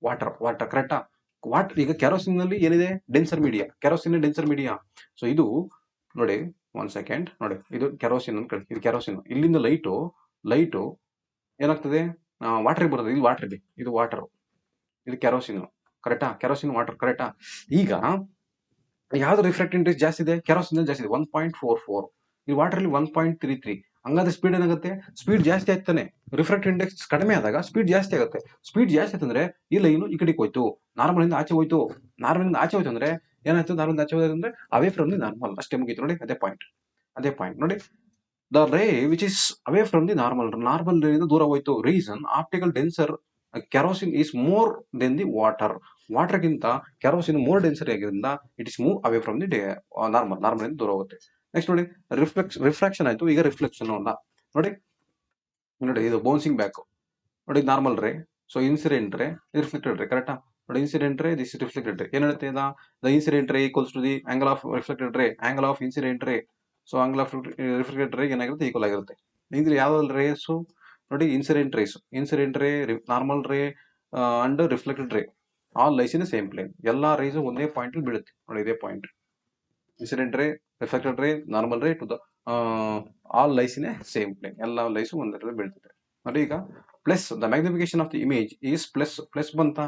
Speaker 1: water ಕರೆಕ್ಟಾ ಈಗ ಕೆರೋಸಿನ್ ನಲ್ಲಿ ಏನಿದೆ ಡೆನ್ಸರ್ ಮೀಡಿಯಾ ಸೊ ಇದು ನೋಡಿ 1 ಸೆಕೆಂಡ್ ನೋಡಿ ಇದು ಕೆರೋಸಿನ್ ಇದು ಕೆರೋಸಿನ್ ಇಲ್ಲಿಂದ ಲೈಟು ಏನಾಗ್ತದೆ ವಾಟರ್ ಬರ್ತದೆ ಇದು ವಾಟರ್ ಇದೆ ಇದು ವಾಟರ್ ಇದು ಕೆರೋಸಿನ್ ಕರೆಕ್ಟಾ ಕೆರೋಸಿನ್ ವಾಟರ್ ಕರೆಕ್ಟಾ ಈಗ ಯಾವ್ದು ರಿಫ್ರಾಕ್ಟಿವ್ ಇಂಡೆಕ್ಸ್ ಜಾಸ್ತಿ ಇದೆ ಕೆರೋಸಿನ್ ಜಾಸ್ತಿ ಇದೆ 1.44 ಈ ವಾಟರ್ ಅಲ್ಲಿ 1.33 ಹಂಗಾದ್ರೆ ಸ್ಪೀಡ್ ಏನಾಗುತ್ತೆ ಸ್ಪೀಡ್ ಜಾಸ್ತಿ ಆಗ್ತಾನೆ ರಿಫ್ರಾಕ್ಟಿವ್ ಇಂಡೆಕ್ಸ್ ಕಡಿಮೆ ಆದಾಗ ಸ್ಪೀಡ್ ಜಾಸ್ತಿ ಆಗುತ್ತೆ ಸ್ಪೀಡ್ ಜಾಸ್ತಿ ಆಯ್ತಂದ್ರೆ ಈ ಲೈನು ಈ ಕಡೆಗೆ ಹೋಯ್ತು ನಾರ್ಮಲ್ ಇಂದ ಆಚೆ ಹೋಯ್ತು ಅಂದ್ರೆ ಏನಾಯ್ತು ನಾರ್ಮಲ್ ಆಚೆ ಹೋದ್ರೆ ಅಂದ್ರೆ ಅವೇ ಫ್ರಮ್ ದಿ ನಾರ್ಮಲ್ ಅಷ್ಟೇ ಮುಗೀತು ನೋಡಿ ಅದೇ ಪಾಯಿಂಟ್ ನೋಡಿ the ray which is away from the normal ಇಂದ ದೂರ ಹೋಯ್ತು reason optical denser kerosene is more than the water ಗಿಂತ ಕೆರೋಸಿನ್ ಮೋರ್ ಡೆನ್ಸರ್ ಆಗಿರೋದ್ರಿಂದ it is move away from the normal ಇಂದ ದೂರ ಹೋಗುತ್ತೆ ನೆಕ್ಸ್ಟ್ ನೋಡಿ ರಿಫ್ರಾಕ್ಷನ್ ಆಯ್ತು ಈಗ ರಿಫ್ಲೆಕ್ಷನ್ ನೋಡಿ ಇದು ಬೌನ್ಸಿಂಗ್ ಬ್ಯಾಕ್ ನೋಡಿ ನಾರ್ಮಲ್ ರೇ ಸೊ ಇನ್ಸಿಡೆಂಟ್ ರೇ ರಿಫ್ಲೆಕ್ಟೆಡ್ ರೇ ಕರೆಕ್ಟಾ ನೋಡಿ ಇನ್ಸಿಡೆಂಟ್ ರೇ ದಿಸ್ ರಿಫ್ಲೆಕ್ಟೆಡ್ ರೇ ಏನ್ ಹೇಳುತ್ತೆ the incident ray equals to the angle of reflected ray angle of incident ray so angle of reflected ray ಏನಾಗಿರುತ್ತೆ ಈಕ್ವಲ್ ಆಗಿರುತ್ತೆ ಇದ್ರೆ ಯಾವ್ದು ರೇಸು ನೋಡಿ incident ray normal ray and reflected ray all lies in same plane ಎಲ್ಲಾ ರೇಸು ಒಂದೇ ಪಾಯಿಂಟ್ ಅಲ್ಲಿ ಬೀಳುತ್ತೆ ನೋಡಿ ಇದೇ point incident ray reflected ray normal ray to the all lies in same plane ಎಲ್ಲ ಲೈಸು ಒಂದರಲ್ಲಿ ಬೀಳ್ತಿದೆ ನೋಡಿ ಈಗ plus the magnification of the image is plus ಬಂತ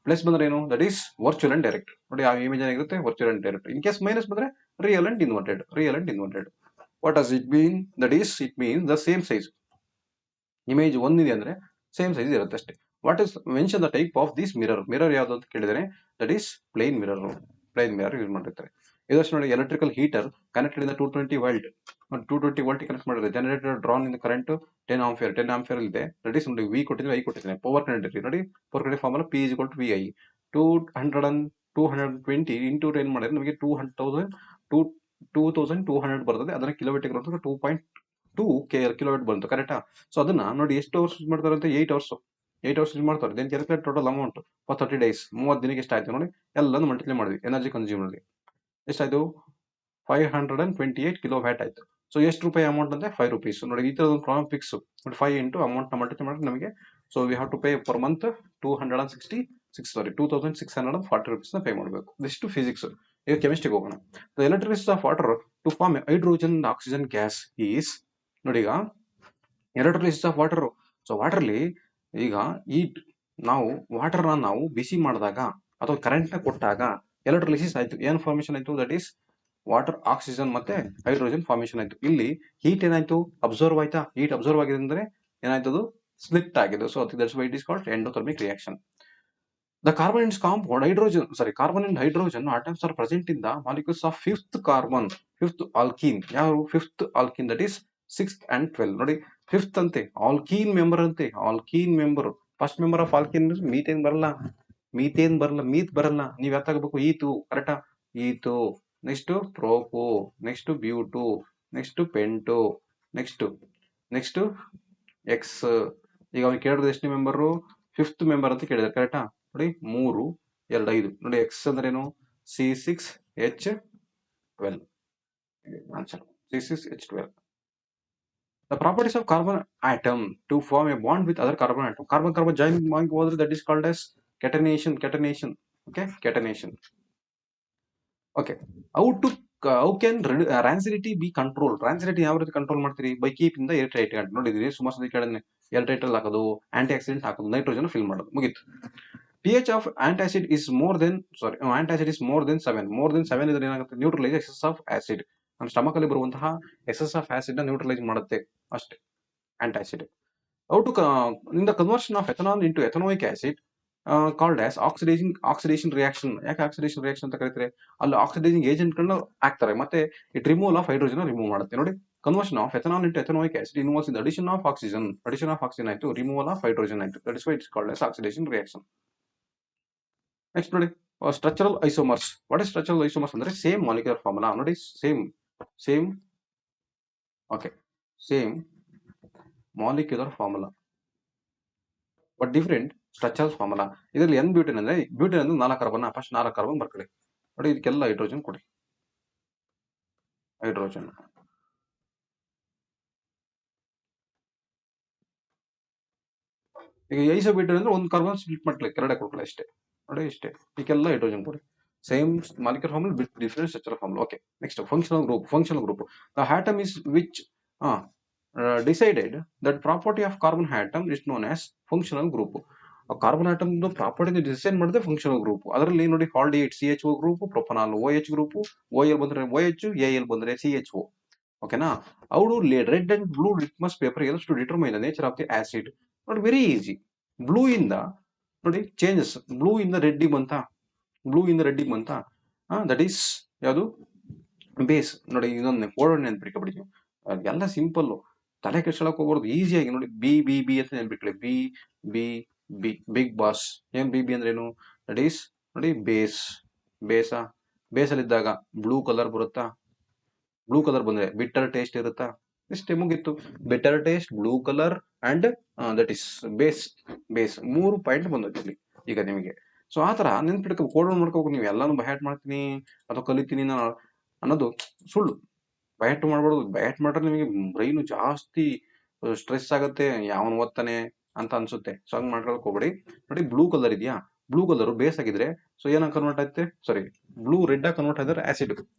Speaker 1: ಪ್ಲಸ್ ಬಂದ್ರೆ ಏನು, that is virtual and direct. ನೋಡಿ ಆ ಇಮೇಜ್ ಏನಾಗಿರುತ್ತೆ, virtual and direct. In case minus ಬಂದ್ರೆ real and inverted, real and inverted. What does it mean? That is it mean the same size. Image ಒಂದಿದೆ ಅಂದ್ರೆ ಸೇಮ್ ಸೈಜ್ ಇರುತ್ತೆ ಅಷ್ಟೇ. What is mention the type of this mirror? Mirror ಯಾವ್ದು ಅಂತ ಕೇಳಿದರೆ that is plane mirror. Plane mirror use ಮಾಡಿರ್ತಾರೆ. ಇದಷ್ಟು ನೋಡಿ, electrical heater connected in 220 volt. 220 volt connect ಮಾಡಿದ್ರೆ generator drawn in current 10 ampere. 10 ampere ಇದೆ. ದಟ್ ಈಸ್ ನೋಡಿ, ವಿ ಕೊಟ್ಟಿದ್ರೆ ಐ ಕೊಟ್ಟಿದ್ದೇನೆ. ಪವರ್ ಕನೆಕ್ಟ್ ನೋಡಿ, power connect formula P is equal to VI. 220 into 10 ಮಾಡಿದ್ರೆ ನಮಗೆ 2200 ಬರ್ತದೆ. ಅದನ್ನ ಕಿಲೋಮೀಟರ್ 2.2 ಕಿಲೋಮೀಟರ್ ಬಂತು, ಕರೆಕ್ಟಾ? ಸೊ ಅದನ್ನ ನೋಡಿ ಎಷ್ಟು ಅವರ್ಸ್ ಯೂಸ್ ಮಾಡ್ತಾರೆ ಅಂತ, 8 ಅವರ್ಸ್ ಯೂಸ್ ಮಾಡ್ತಾರೆ. Then calculate total amount for 30 days. 30 ದಿನಕ್ಕೆ ಎಷ್ಟಾಯ್ತು ನೋಡಿ, ಎಲ್ಲಾನು ಮಲ್ಟಿಪ್ಲೈ ಮಾಡಿದ್ವಿ. ಎನರ್ಜಿ ಕನ್ಸ್ಯೂಮ್ ಅಲ್ಲಿ ಎಷ್ಟಾಯ್ತು? 528 ಕಿಲೋ ವ್ಯಾಟ್ ಆಯ್ತು. ಸೊ ಎಷ್ಟು ರೂಪಾಯಿ ಅಮೌಂಟ್ ಅಂದ್ರೆ 5 rupees. ನೋಡಿ ಈ ತರ ಒಂದು problem fix. 5 into amount multiply ಮಾಡಿದ್ರೆ ನಮಗೆ, so we have to pay per month 2640 rupees pay ಮಾಡಬೇಕು. ಇಷ್ಟು ಫಿಸಿಕ್ಸ್. ಈಗ ಕೆಮಿಸ್ಟ್ರಿಗೆ ಹೋಗೋಣ. The electricity of water to form hydrogen oxygen gas is. ನೋಡಿ ಈಗ ಎಲೆಕ್ಟ್ರಿಸಿಟಿ ಆಫ್ ವಾಟರ್. ಸೊ ವಾಟರ್ಲಿ ಈಗ ಈ ನಾವು ವಾಟರ್ನ ನಾವು ಬಿಸಿ ಮಾಡಿದಾಗ ಅಥವಾ ಕರೆಂಟ್ ನ ಕೊಟ್ಟಾಗ ಎಲೆಕ್ಟ್ರಿಲಿಸಿಸ್ ಆಯ್ತು. ಏನ್ ಫಾರ್ಮೇಶನ್ ಆಯ್ತು? ದಟ್ ಈಸ್ ವಾಟರ್, ಆಕ್ಸಿಜನ್ ಮತ್ತೆ ಹೈಡ್ರೋಜನ್ ಫಾರ್ಮೇಶನ್ ಆಯ್ತು. ಇಲ್ಲಿ ಹೀಟ್ ಏನಾಯ್ತು? ಅಬ್ಸರ್ವ್ ಆಯ್ತಾ? ಹೀಟ್ ಅಬ್ಸರ್ವ್ ಆಗಿದೆ ಅಂದ್ರೆ ಏನಾಯ್ತದು? ಸ್ಪ್ಲಿಟ್ ಆಗಿದೆ. So that's why it is called endothermic reaction. The carbon and compound hydrogen, sorry, carbon and hydrogen atoms are present in the molecules of fifth carbon, fifth alkene. ಯಾವ fifth alkene? That is 6th and 12. ನೋಡಿ, ಫಿಫ್ತ್ ಅಂತೆ, ಆಲ್ಕೀನ್ ಮೆಂಬರ್ ಅಂತೆ, alkene member. First member of alkene methane ಬರಲ್ಲ, ಮೀತ್ ಬರಲ್ಲ. ನೀವ್ ಯಾತಾಗಬೇಕು? ಈತು, ಕರೆಕ್ಟಾ? Eth, next prop, next but, next pent, next hex. ಈಗ ಅವ್ನು ಕೇಳಿದ್ರೆ ಎಷ್ಟು ಮೆಂಬರು? ಫಿಫ್ತ್ ಮೆಂಬರ್ ಅಂತ ಕೇಳಿದ್ರೆ, ಕರೆಕ್ಟಾ? ನೋಡಿ 3, 2, 5. ನೋಡಿ ಎಕ್ಸ್ ಅಂದ್ರೆ ಏನು? C6H12 answer. C6H12. The properties of carbon atom to form a bond with other carbon atom. Carbon join ಹೋದ್ರೆ that is called as catenation. Okay, catenation. Okay. How can rancidity be controlled? Rancidity ಯಾವ ರೀತಿ ಕಂಟ್ರೋಲ್ ಮಾಡ್ತೀರಿ? By keeping the air tight. ನೋಡಿದ್ರಿ ಸುಮಾರು ಸತಿ ಕೇಳಿದ್ನೆ. ಏರ್ ಟೈಟ್ ಅಲ್ಲಿ ಹಾಕೋದು, ಆಂಟಿ ಆಕ್ಸಿಡೆಂಟ್ ಹಾಕೋದು, ನೈಟ್ರೋಜನ್ ಫಿಲ್ ಮಾಡೋದು, ಮುಗೀತು. pH of antacid is more than 7. More than 7 ಇದ್ರೆ ಏನಾಗುತ್ತೆ? Neutralise excess of acid. ನಮ್ಮ ಸ್ಟಮಕ್ ಅಲ್ಲಿ ಬರುವಂತಹ ಎಕ್ಸೆಸ್ ಆಫ್ ಆಸಿಡ್ ನ ನ್ಯೂಟ್ರಲೈಸ್ ಮಾಡುತ್ತೆ ಅಷ್ಟೇ antacid. How to in the conversion of ethanol into ethanoic acid called as oxidation reaction. ಯಾಕೆ ಆಕ್ಸಿಡೇಷನ್ ರಿಯಾಕ್ಷನ್ ಅಂತ ಕರೀತಾರೆ? ಅಲ್ಲಿ ಆಕ್ಸಿಡೈಸಿಂಗ್ ಏಜೆಂಟ್ ಗಳನ್ನ ಹಾಕ್ತಾರೆ, ಮತ್ತೆ it removal of hydrogen remove ಮಾಡುತ್ತೆ. ನೋಡಿ, conversion of ethanol into ethanoic acid involves in addition of oxygen. ಆಯ್ತು, ರಿಮೂವಲ್ ಆಫ್ ಹೈಡ್ರೋಜನ್ ಆಯ್ತು. That is why it's called as oxidation reaction. Next ನೋಡಿ, structural isomers. What is structural isomers ಅಂದ್ರೆ ಸೇಮ್ ಮಾಲಿಕ್ಯುಲರ್ ಫಾರ್ಮುಲಾ. ನೋಡಿ, same molecular formula but different structural formula. ಇದರಲ್ಲಿ ಎನ್ ಬ್ಯೂಟೇನ್ ಅಂದ್ರೆ 4 ಕಾರ್ಬನ್. ಫಸ್ಟ್ 4 ಕಾರ್ಬನ್ ಬರ್ಕೊಳ್ಳಿ. ನೋಡಿ, ಇದಕ್ಕೆಲ್ಲ ಹೈಡ್ರೋಜನ್ ಕೊಡಿ. ಹೈಡ್ರೋಜನ್ ಈಗ ಐಸೋಬ್ಯೂಟೇನ್ ಅಂದ್ರೆ 1 ಕಾರ್ಬನ್ ಸ್ಪ್ಲಿಟ್ ಮಾಡ್ಕೊಳ್ಳಿ, ಕೆರಡೆ ಕೊಡ್ಕೊಳ್ಳಿ ಅಷ್ಟೇ. ನೋಡಿ ಇಷ್ಟೇ. ಇದಕ್ಕೆಲ್ಲ ಹೈಡ್ರೋಜನ್ ಕೊಡಿ. Same molecular formula with different structural formula. Okay, next functional group. The atom is which decided that property of carbon atom is known as functional group. Carbon atom property decide ಮಾಡಿದ್ರೆ ಫಂಕ್ಷನಲ್ ಗ್ರೂಪ್. ಅದರಲ್ಲಿ ನೋಡಿ, aldehyde CHO group, propanol OH group, OL ಬಂದ್ರೆ OH, AL ಬಂದ್ರೆ CHO. ಓಕೆನಾ? ಅವರು red and blue litmus paper else to determine the nature of the acid. ನೋಡಿ, ವೆರಿ ಈಸಿ. ಬ್ಲೂ ಇಂದ ನೋಡಿ ಚೇಂಜಸ್. ಬ್ಲೂ ಇಂದ ರೆಡ್ ಬಂತ, ದಟ್ ಈಸ್ ಯಾವುದು? ಬೇಸ್. ನೋಡಿ, ಇದೊಂದು ಕೋಡ್ ನೆನ್ಪಿಟ್ಕೊಬಿಡಿ. ಎಲ್ಲ ಸಿಂಪಲ್, ತಲೆ ಕೆಡ್ಸ್ಕೊಳಕ್ ಹೋಗ್ಬಾರ್ದು. ಈಸಿಯಾಗಿ ನೋಡಿ, ಬಿ ಅಂತ ನೆನ್ಪಿಟ್ಕೊಳ್ಳಿ. B big boss. ಏನ್ ಬಿ ಅಂದ್ರೆ ಏನು? ದಟ್ ಈಸ್ ನೋಡಿ, ಬೇಸಲ್ಲಿದ್ದಾಗ ಬ್ಲೂ ಕಲರ್ ಬರುತ್ತಾ? ಬ್ಲೂ ಕಲರ್ ಬಂದ್ರೆ ಬಿಟ್ಟರ್ ಟೇಸ್ಟ್ ಇರುತ್ತಾ? ಇಷ್ಟೇ, ಮುಗೀತು. Better taste, blue colour and that is base. 3 point ಬಂದೈತಿ ಈಗ ನಿಮಗೆ. ಸೊ ಆತರ ನೆನ್ಪಿಟ್ಕೊ, ಕೋಡ್ ಮಾಡ್ಕೋಬೇಕು. ನೀವು ಎಲ್ಲಾನು ಬಹ್ಯಾಟ್ ಮಾಡ್ತೀನಿ ಅಥವಾ ಕಲಿತೀನಿ ಅನ್ನೋದು ಸುಳ್ಳು. ಬಹ್ಯಾಟ್ ಮಾಡ್ಬಾರ್ದು. ಬಹ್ಯಾಟ್ ಮಾಡ್ರೆ ನಿಮಗೆ ಬ್ರೈನು ಜಾಸ್ತಿ ಸ್ಟ್ರೆಸ್ ಆಗುತ್ತೆ, ಯಾವನ್ ಓದ್ತಾನೆ ಅಂತ ಅನ್ಸುತ್ತೆ. ಸೊ ಹಂಗ್ ಮಾಡ್ಕೊಳಕ್ ಹೋಗ್ಬೇಡಿ. ನೋಡಿ, ಬ್ಲೂ ಕಲರ್ ಇದೆಯಾ? ಬ್ಲೂ ಕಲರ್ ಬೇಸ್ ಆಗಿದ್ರೆ ಸೊ ಏನಾಗ ಕನ್ವರ್ಟ್ ಆಗುತ್ತೆ? ಸಾರಿ, ಬ್ಲೂ ರೆಡ್ ಆಗಿ ಕನ್ವರ್ಟ್ ಆಗಿದ್ರೆ ಆಸಿಡ್,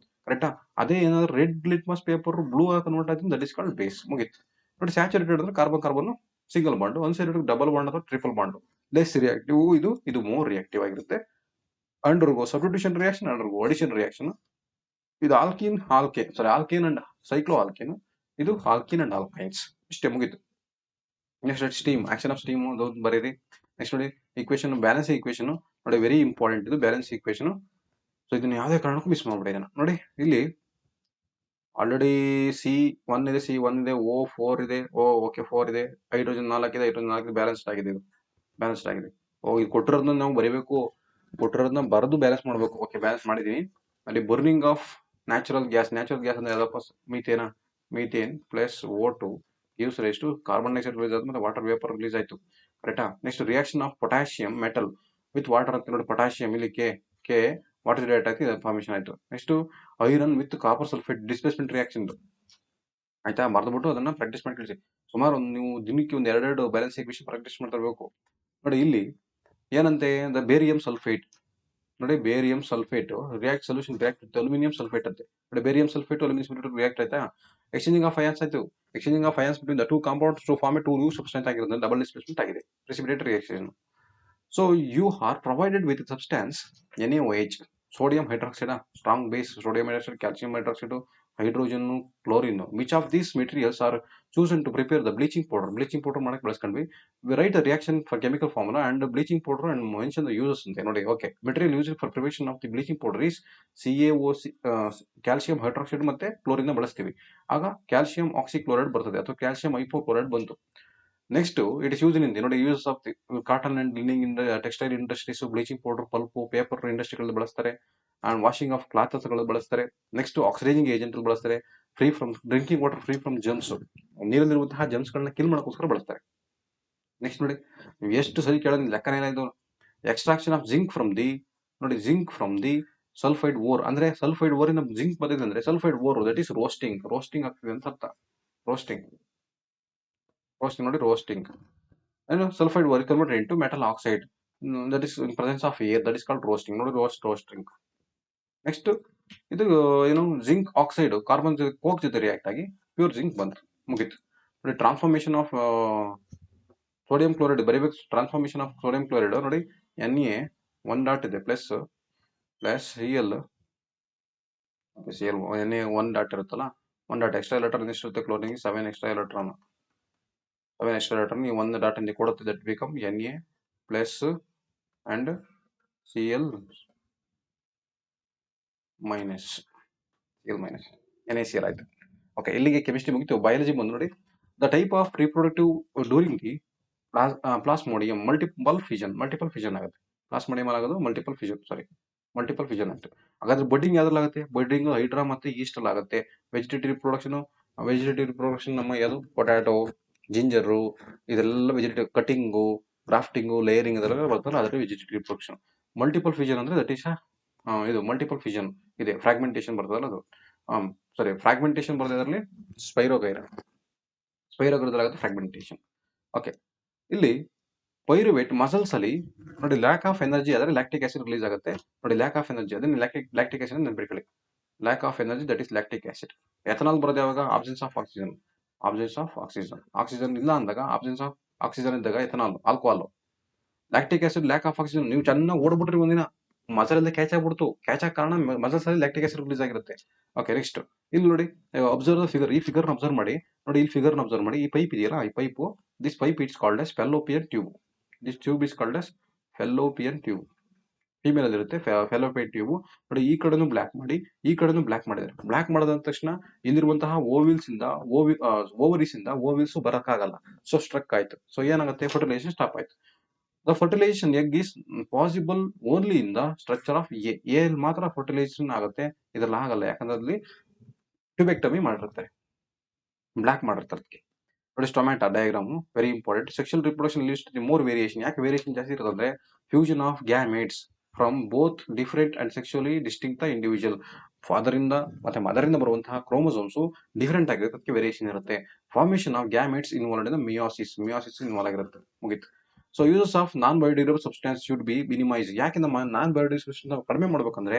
Speaker 1: ಕರೆಕ್ಟಾ? ಅದೇ ಏನಾದ್ರು ರೆಡ್ ಲಿಟ್ಮಸ್ ಪೇಪರ್ ಬ್ಲೂ ಆಗಿ ಕನ್ವರ್ಟ್ ಆಯ್ತು, ದಟ್ ಇಸ್ ಕಾಲ್ಡ್ ಬೇಸ್. ಮುಗಿತು. ನೋಡಿ, ಸ್ಯಾಚುರೇಟೆಡ್ ಅಂದ್ರೆ carbon single bond, unsaturated double bond ಅಥವಾ ಟ್ರಿಪಲ್ ಬಾಂಡ್. ಲೆಸ್ ರಿಯಾಕ್ಟಿವ್, ಇದು ಮೋರ್ ರಿಯಾಕ್ಟಿವ್ ಆಗಿರುತ್ತೆ. Undergo substitution reaction, undergo addition reaction. ಇದು alkene alkane and cyclo alkane, ಇದು ಆಲ್ಕೀನ್ ಅಂಡ್ ಆಲ್ಕೈನ್ಸ್. ಇಷ್ಟೇ, ಮುಗೀತು. Next steam, action of steam ಬರೀರಿ. ನೆಕ್ಸ್ಟ್ ನೋಡಿ ಈಕ್ವೇಶನ್, ಬ್ಯಾಲೆನ್ಸ್ ಈಕ್ವೇಶನ್ ನೋಡಿ, ವೆರಿ ಇಂಪಾರ್ಟೆಂಟ್ ಇದು ಬ್ಯಾಲೆನ್ಸ್ ಈಕ್ವೇಶನ್. ಸೊ ಇದನ್ನ ಯಾವುದೇ ಕಾರಣಕ್ಕೂ ಮಿಸ್ ಮಾಡ್ಬಿಡಿ. ಇದನ್ನ ನೋಡಿ, ಇಲ್ಲಿ ಆಲ್ರೆಡಿ C1 ಇದೆ, O4 ಇದೆ, ಓಕೆ 4 ಇದೆ, ಹೈಡ್ರೋಜನ್ 4 ಇದೆ, ಹೈಡ್ರೋಜನ್ 4 ಬ್ಯಾಲೆನ್ಸ್ಡ್ ಆಗಿದೆ. ಇದು ಬ್ಯಾಲೆನ್ಸ್ಡ್ ಆಗಿದೆ. ಇದು ಕೊಟ್ಟಿರೋದನ್ನ ನಾವು ಬರೀಬೇಕು, ಕೊಟ್ಟಿರೋದನ್ನ ಬರೆದು ಬ್ಯಾಲೆನ್ಸ್ ಮಾಡಬೇಕು. ಓಕೆ, ಬ್ಯಾಲೆನ್ಸ್ ಮಾಡಿದೀನಿ. ಅಲ್ಲಿ ಬರ್ನಿಂಗ್ ಆಫ್ ನ್ಯಾಚುರಲ್ ಗ್ಯಾಸ್ ಅಂದ್ರೆ ಯಾವ್ದಪ್ಪ? Methane plus O2 gives rise to carbon dioxide release ಆಯ್ತು, ಮತ್ತೆ ವಾಟರ್ ವೇಪರ್ ರಿಲೀಸ್ ಆಯ್ತು. ಕರೆಕ್ಟಾ? Next reaction of potassium metal with water ಅಂತ ನೋಡಿ, ಪೊಟ್ಯಾಷಿಯಂ ಇಲ್ಲಿ ಕೆ ವಾಟರ್ ರಿಲೇಟ್ ಆಯ್ತು, ಇದು ಫಾರ್ಮೇಷನ್ ಆಯ್ತು. Next iron with copper sulphate displacement reaction. ಆಯ್ತಾ? ಮರ್ದ್ಬಿಟ್ಟು ಅದನ್ನ ಪ್ರಾಕ್ಟೀಸ್ ಮಾಡಿ ಕಳಿಸಿ. ಸುಮಾರು ನೀವು ದಿನಕ್ಕೆ ಒಂದು 2 ಬ್ಯಾಲೆನ್ಸ್ ಈಕ್ವೇಷನ್ ಪ್ರಾಕ್ಟೀಸ್ ಮಾಡ್ತಾ ಇರಬೇಕು. ನೋಡಿ ಇಲ್ಲಿ ಏನಂತೆ, ದ ಬೇರಿಯಂ ಸಲ್ಫೇಟ್ ನೋಡಿ, barium sulphate react solution react with aluminium sulphate ಅಂತೆ. ನೋಡಿ, barium sulphate aluminium sulphate react ಆಯ್ತಾ? ಎಕ್ಸ್ಚೇಂಜಿಂಗ್ ಆಫ್ ಅಯಾನ್ಸ್ ಆಯ್ತು. Exchanging of ions between the two compounds to form a two new substance ಆಗಿರೋದ್ರಿಂದ ಡಬಲ್ ಡಿಸ್ಪ್ಲೇಸ್ಮೆಂಟ್ ಆಗಿದೆ, precipitate reaction. So you are provided with substance NaOH, sodium hydroxide, strong base, sodium hydroxide, calcium hydroxide, hydrogen, chlorine. Which of these materials are chosen to prepare the bleaching powder? Bleaching powder ಮಾಡಕ್ಕೆ ಬಳಸ್ಕೊಂಡ್ವಿ. We write a reaction for chemical formula and bleaching powder and mention the uses ಅಂತ ನೋಡಿ. Okay, material use for preparation of the bleaching powder is CaOC, calcium hydroxide ಮತ್ತೆ ಕ್ಲೋರಿನ್ ಬಳಸ್ತೀವಿ. ಆಗ ಕ್ಯಾಲ್ಸಿಯಂ ಆಕ್ಸಿಕ್ಲೋರೈಡ್ ಬರ್ತದೆ, ಅಥವಾ ಕ್ಯಾಲ್ಸಿಯಂ ಹೈಪೋಕ್ಲೋರೈಡ್ ಬಂತು. Next it is use in ನೋಡಿ, use of the cotton and lining in textile industries, bleaching powder pulp paper ಇಂಡಸ್ಟ್ರಿಗಳಲ್ಲಿ ಬಳಸ್ತಾರೆ. ಅಂಡ್ ವಾಷಿಂಗ್ ಆಫ್ ಕ್ಲಾತ್ಸ್ ಬಳಸ್ತಾರೆ. ನೆಕ್ಸ್ಟ್ ಆಕ್ಸಿಡೈಸಿಂಗ್ ಏಜೆಂಟ್ ಬಳಸ್ತಾರೆ. Free from drinking water, free from germs, ನೀರಲ್ಲಿರುವಂತಹ ಜರ್ಮ್ಸ್ ಗಳನ್ನ ಕಿಲ್ ಮಾಡೋಕ್ಕೋಸ್ಕರ ಬಳಸ್ತಾರೆ. ನೆಕ್ಸ್ಟ್ ನೋಡಿ, ಎಷ್ಟು ಸರಿ ಕೇಳೋದು ಲೆಕ್ಕನೇ ಇಲ್ಲ ಇದು. Extraction of zinc from the ನೋಡಿ, zinc from the sulphide ore, ಅಂದ್ರೆ ಸಲ್ಫೈಡ್ ಓರ್ ಇಂದ ಜಿಂಕ್ ಬಂದಿದೆ ಅಂದ್ರೆ sulphide ore, that is roasting ಆಗ್ತದೆ ಅಂತ ಅರ್ಥ. ರೋಸ್ಟಿಂಗ್ ನೋಡಿ, ರೋಸ್ಟಿಂಗ್ ಏನು, sulphide ore converted into metal oxide, that is in presence of air, that is called roasting ನೋಡಿ, ರೋಸ್ಟಿಂಗ್. ನೆಕ್ಸ್ಟ್ ಇದು ಏನು, ಜಿಂಕ್ ಆಕ್ಸೈಡ್ ಕಾರ್ಬನ್ ಕೋಕ್ ಜೊತೆ ರಿಯಾಕ್ಟ್ ಆಗಿ ಪ್ಯೂರ್ ಜಿಂಕ್ ಬಂತು, ಮುಗೀತು. ನೋಡಿ, ಟ್ರಾನ್ಸ್ಫಾರ್ಮೇಶನ್ ಆಫ್ ಸೋಡಿಯಂ ಕ್ಲೋರೈಡ್ ಬರೀಬೇಕು. ಟ್ರಾನ್ಸ್ಫಾರ್ಮೇಶನ್ ಆಫ್ ಸೋಡಿಯಂ ಕ್ಲೋರೈಡ್ ನೋಡಿ, Na 1 ಡಾಟ್ ಇದೆ, ಪ್ಲಸ್ Cl Na 1 ಡಾಟ್ ಇರುತ್ತಲ್ಲ, 1 ಡಾಟ್ ಎಕ್ಸ್ಟ್ರಾ ಎಲೆಕ್ಟ್ರಾನ್ ಎಷ್ಟಿರುತ್ತೆ ಕ್ಲೋರಿನ್ 7 ಎಕ್ಸ್ಟ್ರಾ ಎಲೆಕ್ಟ್ರಾನ್, ನೀವು 1 ಡಾಟ್ ಇಂದ ಕೊಡುತ್ತೆ, that become Na plus and Cl minus, NaCl ಆಯ್ತು. ಓಕೆ, ಇಲ್ಲಿಗೆ ಕೆಮಿಸ್ಟ್ರಿ ಮುಗಿತು. ಬಯಾಲಜಿ ಬಂದು ನೋಡಿ, the type of reproductive during the plasmodium multiple fission ಆಗುತ್ತೆ. ಪ್ಲಾಸ್ಮೋಡಿಯಂ ಆಗೋದು ಮಲ್ಟಿಪಲ್ ಫಿಷನ್ ಆಗುತ್ತೆ. ಹಾಗಾದ್ರೆ ಬಡ್ಡಿಂಗ್ ಯಾವ್ದ್ರಲ್ಲಾಗುತ್ತೆ? ಬಡ್ಡಿಂಗ್ ಹೈಡ್ರಾ ಮತ್ತೆ ಈಸ್ಟ್ ಅಲ್ಲಿ ಆಗುತ್ತೆ. ವೆಜಿಟೇಟಿವ್ ಪ್ರೊಡಕ್ಷನ್ ನಮ್ಮ ಯಾವುದು, ಪೊಟ್ಯಾಟೊ, ಜಿಂಜರು, ಇದೆಲ್ಲ ವೆಜಿಟೇಟಿವ್. ಕಟಿಂಗು, ಗ್ರಾಫ್ಟಿಂಗು, ಲೇಯರಿಂಗ್ ಇದೆಲ್ಲ ಬರ್ತಲ್ಲ, ಅದರ ವೆಜಿಟೇಟಿವ್ ಪ್ರೊಡಕ್ಷನ್. ಮಲ್ಟಿಪಲ್ ಫಿಷನ್ ಅಂದ್ರೆ ದಟ್ ಈಸ್ ಇದು ಮಲ್ಟಿಪಲ್ ಫಿಷನ್ ಇದೆ. ಫ್ರಾಗ್ಮೆಂಟೇಶನ್ ಬರ್ತದಲ್ಲ ಅದು, ಫ್ರಾಗ್ಮೆಂಟೇಶನ್ ಬರೋದ್ರಲ್ಲಿ ಸ್ಪೈರೋಗೈರದಲ್ಲಿ ಫ್ರಾಗ್ಮೆಂಟೇಶನ್. ಓಕೆ, ಇಲ್ಲಿ ಪೈರುವೇಟ್ ಮಸಲ್ಸ್ ಅಲ್ಲಿ ನೋಡಿ, ಲ್ಯಾಕ್ ಆಫ್ ಎನರ್ಜಿ ಆದರೆ ಲ್ಯಾಕ್ಟಿಕ್ ಆಸಿಡ್ ರಿಲೀಸ್ ಆಗುತ್ತೆ. ನೋಡಿ, ಲ್ಯಾಕ್ ಆಫ್ ಎನರ್ಜಿ ಅದನ್ನ ಲ್ಯಾಕ್ಟಿಕ್ ಆಸಿಡ್ ನೆನಪಿಟ್ಕೊಳ್ಳಿ. Lack of energy that is lactic acid. Ethanol ಬರೋದು ಯಾವಾಗ? ಆಬ್ಸೆನ್ಸ್ ಆಫ್ ಆಕ್ಸಿಜನ್ ಇಲ್ಲ ಅಂದಾಗ, ಆಬ್ಸೆನ್ಸ್ ಆಫ್ ಆಕ್ಸಿಜನ್ ಇದ್ದಾಗ ethanol, alcohol. Lactic acid, lack of oxygen. ನೀವು ಚೆನ್ನಾಗಿ ಓಡ್ಬಿಟ್ರಿ ಒಂದಿನ, ಮಸಲ್ ಅಲ್ಲಿ ಕ್ಯಾಚ್ ಆಗ್ಬಿಡ್ತು. ಕ್ಯಾಚ್ ಆಗ ಕಾರಣ ಮಸಲ್ಸ್ ಅಲ್ಲಿ ಲ್ಯಾಕ್ಟಿಕ್ ಆಸಿಡ್ ರಿಲೀಸ್ ಆಗಿರುತ್ತೆ. ಓಕೆ, ನೆಕ್ಸ್ಟ್ ಇಲ್ಲಿ ನೋಡಿ, ಅಬ್ಸರ್ವ್ ದ ಫಿಗರ್. ಈ ಫಿಗರ್ ಅಬ್ಸರ್ವ್ ಮಾಡಿ. ನೋಡಿ, ಈ ಫಿಗರ್ ಅಬ್ಸರ್ವ್ ಮಾಡಿ. ಈ ಪೈಪ್ ಇದೆಯಲ್ಲ, ಈ pipe, this pipe it's called as Fallopian tube. This tube is called as Fallopian tube. Female ಅಲ್ಲಿ ಇರುತ್ತೆ ಫೆಲ್ಲೋಪಿಯನ್ ಟ್ಯೂಬ್. ನೋಡಿ, ಈ ಕಡೆನು ಬ್ಲಾಕ್ ಮಾಡಿ, ಈ ಕಡೆನು ಬ್ಲಾಕ್ ಮಾಡಿದ್ದಾರೆ. ಬ್ಲಾಕ್ ಮಾಡಿದ ತಕ್ಷಣ ಇಲ್ಲಿರುವಂತಹ ಓವಿಲ್ಸ್ ಇಂದ ಓವರೀಸ್ ಇಂದ ಓವಿಲ್ಸ್ ಬರಕ್ಕಾಗಲ್ಲ. ಸೊ ಸ್ಟ್ರಕ್ ಆಯ್ತು. ಸೊ ಏನಾಗುತ್ತೆ? ಫರ್ಟಿಲೈಸೇಷನ್ ಸ್ಟಾಪ್ ಆಯ್ತು. The fertilisation egg is possible only in the structure of a ಮಾತ್ರ ಫರ್ಟಿಲೈಸೇಷನ್ ಆಗುತ್ತೆ, ಇದ್ರಲ್ಲಿ ಆಗಲ್ಲ. ಯಾಕಂದ್ರೆ ಅಲ್ಲಿ ಟ್ಯೂಬೆಕ್ಟಮಿ ಮಾಡಿರ್ತಾರೆ, ಬ್ಲಾಕ್ ಮಾಡಿರ್ತಾರೆ. ಅದಕ್ಕೆ ನೋಡಿ, stomata diagram very important. Sexual reproduction leads to more variation. ಯಾಕೆ ವೇರಿಯೇಷನ್ ಜಾಸ್ತಿ ಇರೋದಂದ್ರೆ, fusion of gametes from both different and sexually distinct individual. Father ಇಂದ ಮತ್ತೆ ಮದರ್ ಇಂದ ಬರುವಂತಹ ಕ್ರೋಮೋಸೋಮ್ಸ್ ಡಿಫರೆಂಟ್ ಆಗಿರುತ್ತೆ, ಅದಕ್ಕೆ ವೇರಿಯೇಷನ್ ಇರುತ್ತೆ. Formation of gametes involved in meiosis involve ಆಗಿರುತ್ತೆ, ಮುಗಿತು. So uses of non biodegradable substance should be minimise. ಯಾಕೆ ನಮ್ಮ ನಾನ್ ಬಯೋಡಿಗ್ರೇಡಬಲ್ ಸಬ್ಸ್ಟೆನ್ಸ್ ಕಡಿಮೆ ಮಾಡ್ಬೇಕಂದ್ರೆ,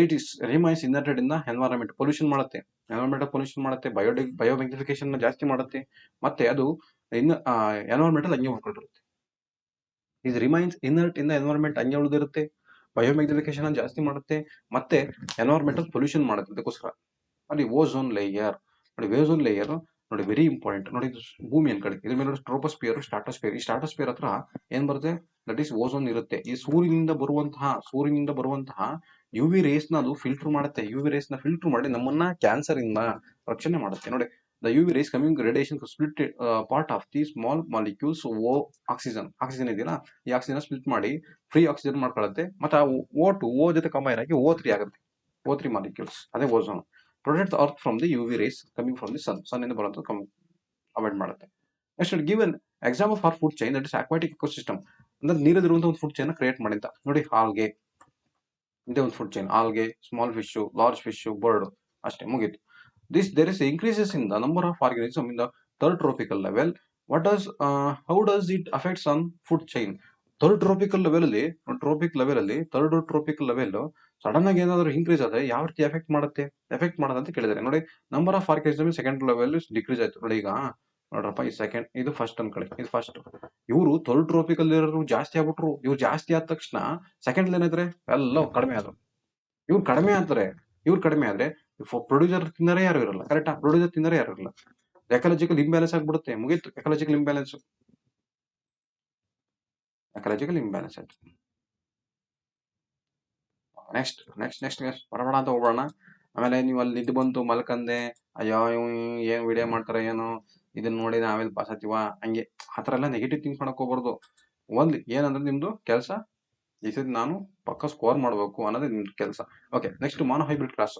Speaker 1: it is remains inert in the environment. Pollution ಮಾಡುತ್ತೆ, ಬಯೋಮ್ಯಾಗ್ನಿಫಿಕೇಶನ್ ಜಾಸ್ತಿ ಮಾಡುತ್ತೆ, ಮತ್ತೆ ಅದು ಇನ್ನು ಎನ್ವೈರನ್ಮೆಂಟ್ ಅಲ್ಲಿ ಹಂಗೆ ಉಳ್ಕೊಂಡಿರುತ್ತೆ. Is remains inert in the environment, ಹಂಗೆ ಉಳಿದಿರುತ್ತೆ. ಬಯೋಮೆಗ್ನಿಫಿಕೇಶನ್ ಜಾಸ್ತಿ ಮಾಡುತ್ತೆ, ಮತ್ತೆ ಎನ್ವೈರನ್ಮೆಂಟಲ್ ಪೊಲ್ಯೂಷನ್ ಮಾಡುತ್ತೆ. ಅದಕ್ಕೋಸ್ಕರ ನೋಡಿ ಓಝೋನ್ ಲೇಯರ್, ನೋಡಿ ಓಝೋನ್ ಲೇಯರ್ ನೋಡಿ ವೆರಿ ಇಂಪಾರ್ಟೆಂಟ್. ನೋಡಿ ಇದು ಭೂಮಿ ಕಡೆ ಇದ್ರ ಮೇಲೆ ನೋಡಿ ಟ್ರೋಪೋಸ್ಪಿಯರ್, ಸ್ಟಾಟೋಸ್ಪಿಯರ್. ಈ ಸ್ಟಾಟೋಸ್ಪಿಯರ್ ಹತ್ರ ಏನ್ ಬರುತ್ತೆ, ದಟ್ ಈಸ್ ಓಝೋನ್ ಇರುತ್ತೆ. ಈ ಸೂರ್ಯನಿಂದ ಬರುವಂತಹ ಯು ವಿ ರೇಸ್ ನ ಅದು ಫಿಲ್ಟರ್ ಮಾಡುತ್ತೆ. ಯು ವಿ ರೇಸ್ ನ ಫಿಲ್ಟರ್ ಮಾಡಿ ನಮ್ಮನ್ನ ಕ್ಯಾನ್ಸರ್ ಇಂದ ರಕ್ಷಣೆ ಮಾಡುತ್ತೆ. ನೋಡಿ the U V rays coming radiation split part of the small molecules oxygen ಇದೆಯಲ್ಲ, ಈ ಆಕ್ಸಿಜನ್ ಸ್ಪ್ಲಿಟ್ ಮಾಡಿ ಫ್ರೀ ಆಕ್ಸಿಜನ್ ಮಾಡ್ಕೊಳ್ಳುತ್ತೆ. ಮತ್ತೆ ಆ ಓ ಜೊತೆ ಕಂಬೈನ್ ಆಗಿ O3 ಆಗುತ್ತೆ. O3 ಮಾಲಿಕ್ಯೂಲ್ಸ್, ಅದೇ ozone. Protect the earth from the U V rays coming from the sun ಇಂದ ಬರುವಂತ ಅವಾಯ್ಡ್ ಮಾಡುತ್ತೆ. Next give an example for food chain, that is aquatic ecosystem. ಅಂದ್ರೆ ನೀರಲ್ಲಿರುವಂತಹ ಒಂದು ಫುಡ್ ಚೈನ್ ಕ್ರಿಯೇಟ್ ಮಾಡಿಂತ ನೋಡಿ. ಆಲ್ಗೆ ಇದೇ ಒಂದು food chain. Algae, small fish, large fish, bird, ಅಷ್ಟೇ ಮುಗೀತು. There is increases in the number of organisms in the third tropical level. How does it affects on food chain? Third tropical level ಅಲ್ಲಿ, ಥರ್ಡ್ ಟ್ರೋಪಿಕಲ್ ಲೆವೆಲ್ ಸಡನ್ ಆಗಿ ಏನಾದ್ರು ಇನ್ಕ್ರೀಸ್ ಆದ್ರೆ ಯಾವ ರೀತಿ ಎಫೆಕ್ಟ್ ಮಾಡುತ್ತೆ ಅಂತ ಕೇಳಿದ್ದಾರೆ. ನೋಡಿ number of organism second level decrease ಆಯ್ತು. ನೋಡಿ ಈಗ ನೋಡ್ರಪ್ಪ, ಈ ಸೆಕೆಂಡ್, ಇದು ಫಸ್ಟ್ ಅನ್ಕೊಳ್ಳಿ, ಇದು ಫಸ್ಟ್. ಇವರು ಥರ್ಡ್ ಟ್ರೋಪಿಕಲ್ ಇರೋರು ಜಾಸ್ತಿ ಆಗ್ಬಿಟ್ರು. ಇವ್ರು ಜಾಸ್ತಿ ಆದ ತಕ್ಷಣ ಸೆಕೆಂಡ್ ಏನಾದ್ರೆ ಎಲ್ಲ ಕಡಿಮೆ ಆದ್ರು. ಇವ್ರು ಕಡಿಮೆ ಆದ್ರೆ ಪ್ರೊಡ್ಯೂಸರ್ ತಿನ್ನರೇ ಯಾರು ಇರಲ್ಲ. ಕರೆಕ್ಟಾ? ಪ್ರೊಡ್ಯೂಸರ್ ತಿನ್ನರೇ ಯಾರು ಇರಲ್ಲ. ಎಕಲಾಜಿಕಲ್ ಇಂಬ್ಯಾಲೆನ್ಸ್ ಆಗ್ಬಿಡುತ್ತೆ, ಮುಗೀತು. ಎಕಲಾಜಿಕಲ್ ಇಂಬ್ಯಾಲೆನ್ಸ್ ಆಯ್ತು. ನೆಕ್ಸ್ಟ್ ಬರಬೇಡ ಅಂತ ಹೋಗೋಣ. ಆಮೇಲೆ ನೀವು ಅಲ್ಲಿ ನಿದ್ದು ಬಂತು ಮಲ್ಕಂದೆ, ಅಯ್ಯೋ ಏನ್ ವಿಡಿಯೋ ಮಾಡ್ತಾರ ಏನೋ, ಇದನ್ನ ನೋಡಿ ನಾವೇಲ್ ಪಾಸ್ ಆತೀವ, ಹಂಗೆ ಆತರ ಎಲ್ಲ ನೆಗೆಟಿವ್ ಥಿಂಕ್ ಮಾಡಕ್ ಹೋಗ್ಬಾರ್ದು. ಒಂದ್ ಏನಂದ್ರೆ ನಿಮ್ದು ಕೆಲಸ ಈ ಸತಿ ನಾನು ಪಕ್ಕ ಸ್ಕೋರ್ ಮಾಡ್ಬೇಕು ಅನ್ನೋದೇ ನಿಮ್ದು ಕೆಲಸ. ಓಕೆ, ನೆಕ್ಸ್ಟ್ ಮಾನೋಹೈಬ್ರಿಡ್ ಕ್ರಾಸ್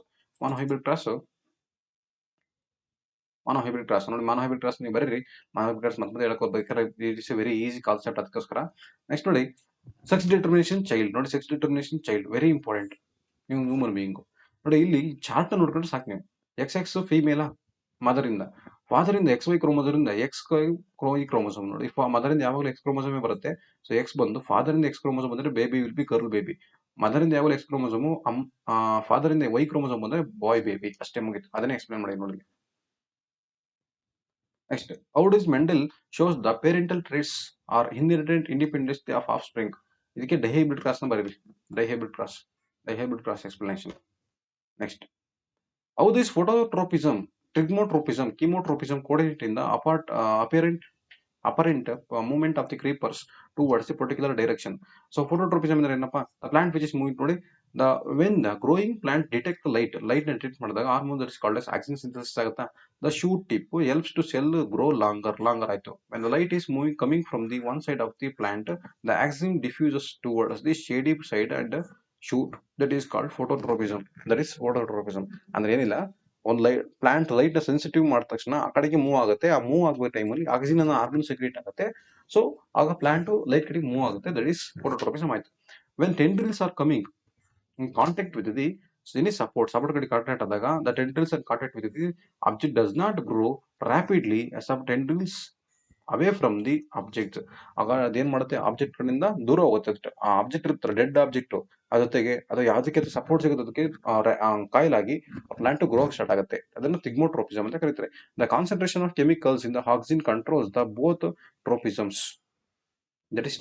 Speaker 1: ನೋಡಿ. ಮಾನೋಹೈಬ್ರಿಡ್ ಕ್ರಾಸ್ ನೀವು ಬರೀರಿ. ಮಾನೋಹೈಬ್ರಿಡ್ ಕ್ರಾಸ್ ಮತ್ತೆ ಹೇಳಕ್ ಹೋಗ್ಬೇಕಾದ್ರೆ it's A very easy concept. ಅದಕ್ಕೋಸ್ಕರ ನೆಕ್ಸ್ಟ್ ನೋಡಿ ಸೆಕ್ಸ್ ಡಿಟರ್ಮಿನೇಷನ್ ಚೈಲ್ಡ್. ನೋಡಿ sex determination child very important. ನೀವು ಹ್ಯೂಮನ್ ಬೀಯಿಂಗ್ ನೋಡಿ, ಇಲ್ಲಿ ಚಾರ್ಟ್ ನೋಡ್ಕೊಂಡ್ರೆ ಸಾಕು ನೀವು. ಎಕ್ಸ್ ಫೀಮೇಲ ಮದರ್ ಇಂದ, ಫಾದರ್ ಇಂದ XY ಕ್ರೋಮೋಸೋಮ್ ಇಂದ XY ಕ್ರೋಮೋಸೋಮ್. ನೋಡಿ ಮದರ್ ಇಂದ ಯಾವಾಗಲೂ X ಕ್ರೋಮೋಸೋಮ್ ಬರುತ್ತೆ. ಸೊ ಎಕ್ಸ್ ಬಂದು ಫಾದರ್ ಇಂದ X ಕ್ರೋಮೋಸೋಮ್ ಬಂದ್ರೆ baby will be girl baby. Mother ಇಂದ ಯಾವಾಗಲೂ X ಕ್ರೋಮೋಸೋಮ್, ಫಾದರ್ ಇಂದ Y ಕ್ರೋಮೋಸೋಮ್ ಬಂದ್ರೆ ಬಾಯ್ ಬೇಬಿ. ಅಷ್ಟೇ ಮುಗಿತು. ಅದನ್ನೇ ಎಕ್ಸ್ಪ್ಲೇನ್ ಮಾಡಿ ನೋಡಿ. Next, how does Mendel shows the parental traits are inherited independence of offspring. ಇದಕ್ಕೆ ಡೈಹೈಬ್ರಿಡ್ ಕ್ರಾಸ್ ನ ಬರೀರಿ. Dihybrid cross explanation. Next, how this phototropism, thigmotropism, chemotropism coordinate in the apparent movement of the creepers towards a particular direction. So phototropism ಅಂದ್ರೆ ಏನಪ್ಪಾ? The plant which is moving ನೋಡಿ, when the growing plant detect the light ನ detect ಮಾಡಿದಾಗ hormone that is called as auxin synthesis ಆಗುತ್ತಾ. The shoot tip helps to cell grow longer ಆಯ್ತು. When the light is coming from the one side of the plant, the axin diffuses towards the shady side and the shoot, that is called phototropism. ಅಂದ್ರೆ ಏನಿಲ್ಲ, ಒಂದು ಪ್ಲಾಂಟ್ ಲೈಟ್ ನ ಸೆನ್ಸಿಟಿವ್ ಮಾಡಿದ ತಕ್ಷಣ ಆ ಕಡೆಗೆ ಮೂವ್ ಆಗುತ್ತೆ. ಆ ಮೂವ್ ಆಗೋ ಟೈಮಲ್ಲಿ ಆಕ್ಸಿಜನ್ ಅನ್ನ ಹಾರ್ಮೋನ್ ಸೆಕ್ರೇಟ್ ಆಗುತ್ತೆ. ಸೊ ಆಗ ಪ್ಲಾಂಟ್ ಲೈಟ್ ಕಡೆಗೆ ಮೂವ್ ಆಗುತ್ತೆ. ದಟ್ ಈಸ್ ಫೋಟೋಟ್ರೋಪಿಸಮ್ ಆಯ್ತು. When tendrils are coming in contact with the support ಕಡೆ ಕಾಂಟ್ಯಾಕ್ಟ್ ಆದಾಗ, the tendrils are contact with the object does not grow rapidly as of tendrils away from the object. ಆಗ ಅದೇನ್ ಮಾಡುತ್ತೆ, ಆಬ್ಜೆಕ್ಟ್ ಕಡೆಯಿಂದ ದೂರ ಹೋಗುತ್ತೆ ಅಷ್ಟೇ. ಆ ಆಬ್ಜೆಕ್ಟ್ ಇರ್ತಾರೆ, ಡೆಡ್ ಆಬ್ಜೆಕ್ಟ್, ಜೊತೆಗೆ ಅದು ಯಾವ್ದಕ್ಕೆ ಸಪೋರ್ಟ್ ಸಿಗುತ್ತೆ ಅದಕ್ಕೆ ಕಾಯಿಲಾಗಿ ಪ್ಲಾಂಟ್ ಗ್ರೋ ಸ್ಟಾರ್ಟ್ ಆಗುತ್ತೆ. ಅದನ್ನು ಟಿಗ್ಮೋಟ್ರೋಪಿಸಮ್ ಅಂತ ಕರೀತಾರೆ. The concentration of chemicals in the auxin controls the both tropisms, that is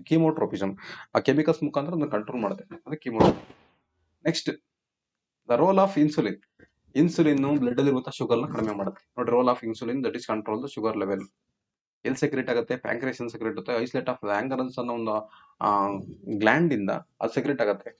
Speaker 1: chemotropism. ಆ ಕೆಮಿಕಲ್ಸ್ ಮುಖಾಂತರ ಅದನ್ನ ಕಂಟ್ರೋಲ್ ಮಾಡುತ್ತೆ, ಅದು chemotropism. Next, the role of insulin blood ಅಲ್ಲಿ ಇರುವಂತಹ ಶುಗರ್ ನ ಕಡಿಮೆ ಮಾಡುತ್ತೆ. ನೋಡಿ, role of insulin that is control the sugar level. ಎಲ್ಲಿ ಸೆಕ್ರೇಟ್ ಆಗುತ್ತೆ? ಪ್ಯಾಂಕ್ರಿಯಾಸ್ ಸೆಕ್ರೇಟ್ ಆಗುತ್ತೆ. ಐಸೋಲೇಟ್ ಆಫ್ ಆಂಗರನ್ಸ್ ಅನ್ನೋ ಒಂದು ಗ್ಲ್ಯಾಂಡ್ ಇಂದ ಅದು ಸೆಕ್ರೇಟ್ ಆಗುತ್ತೆ.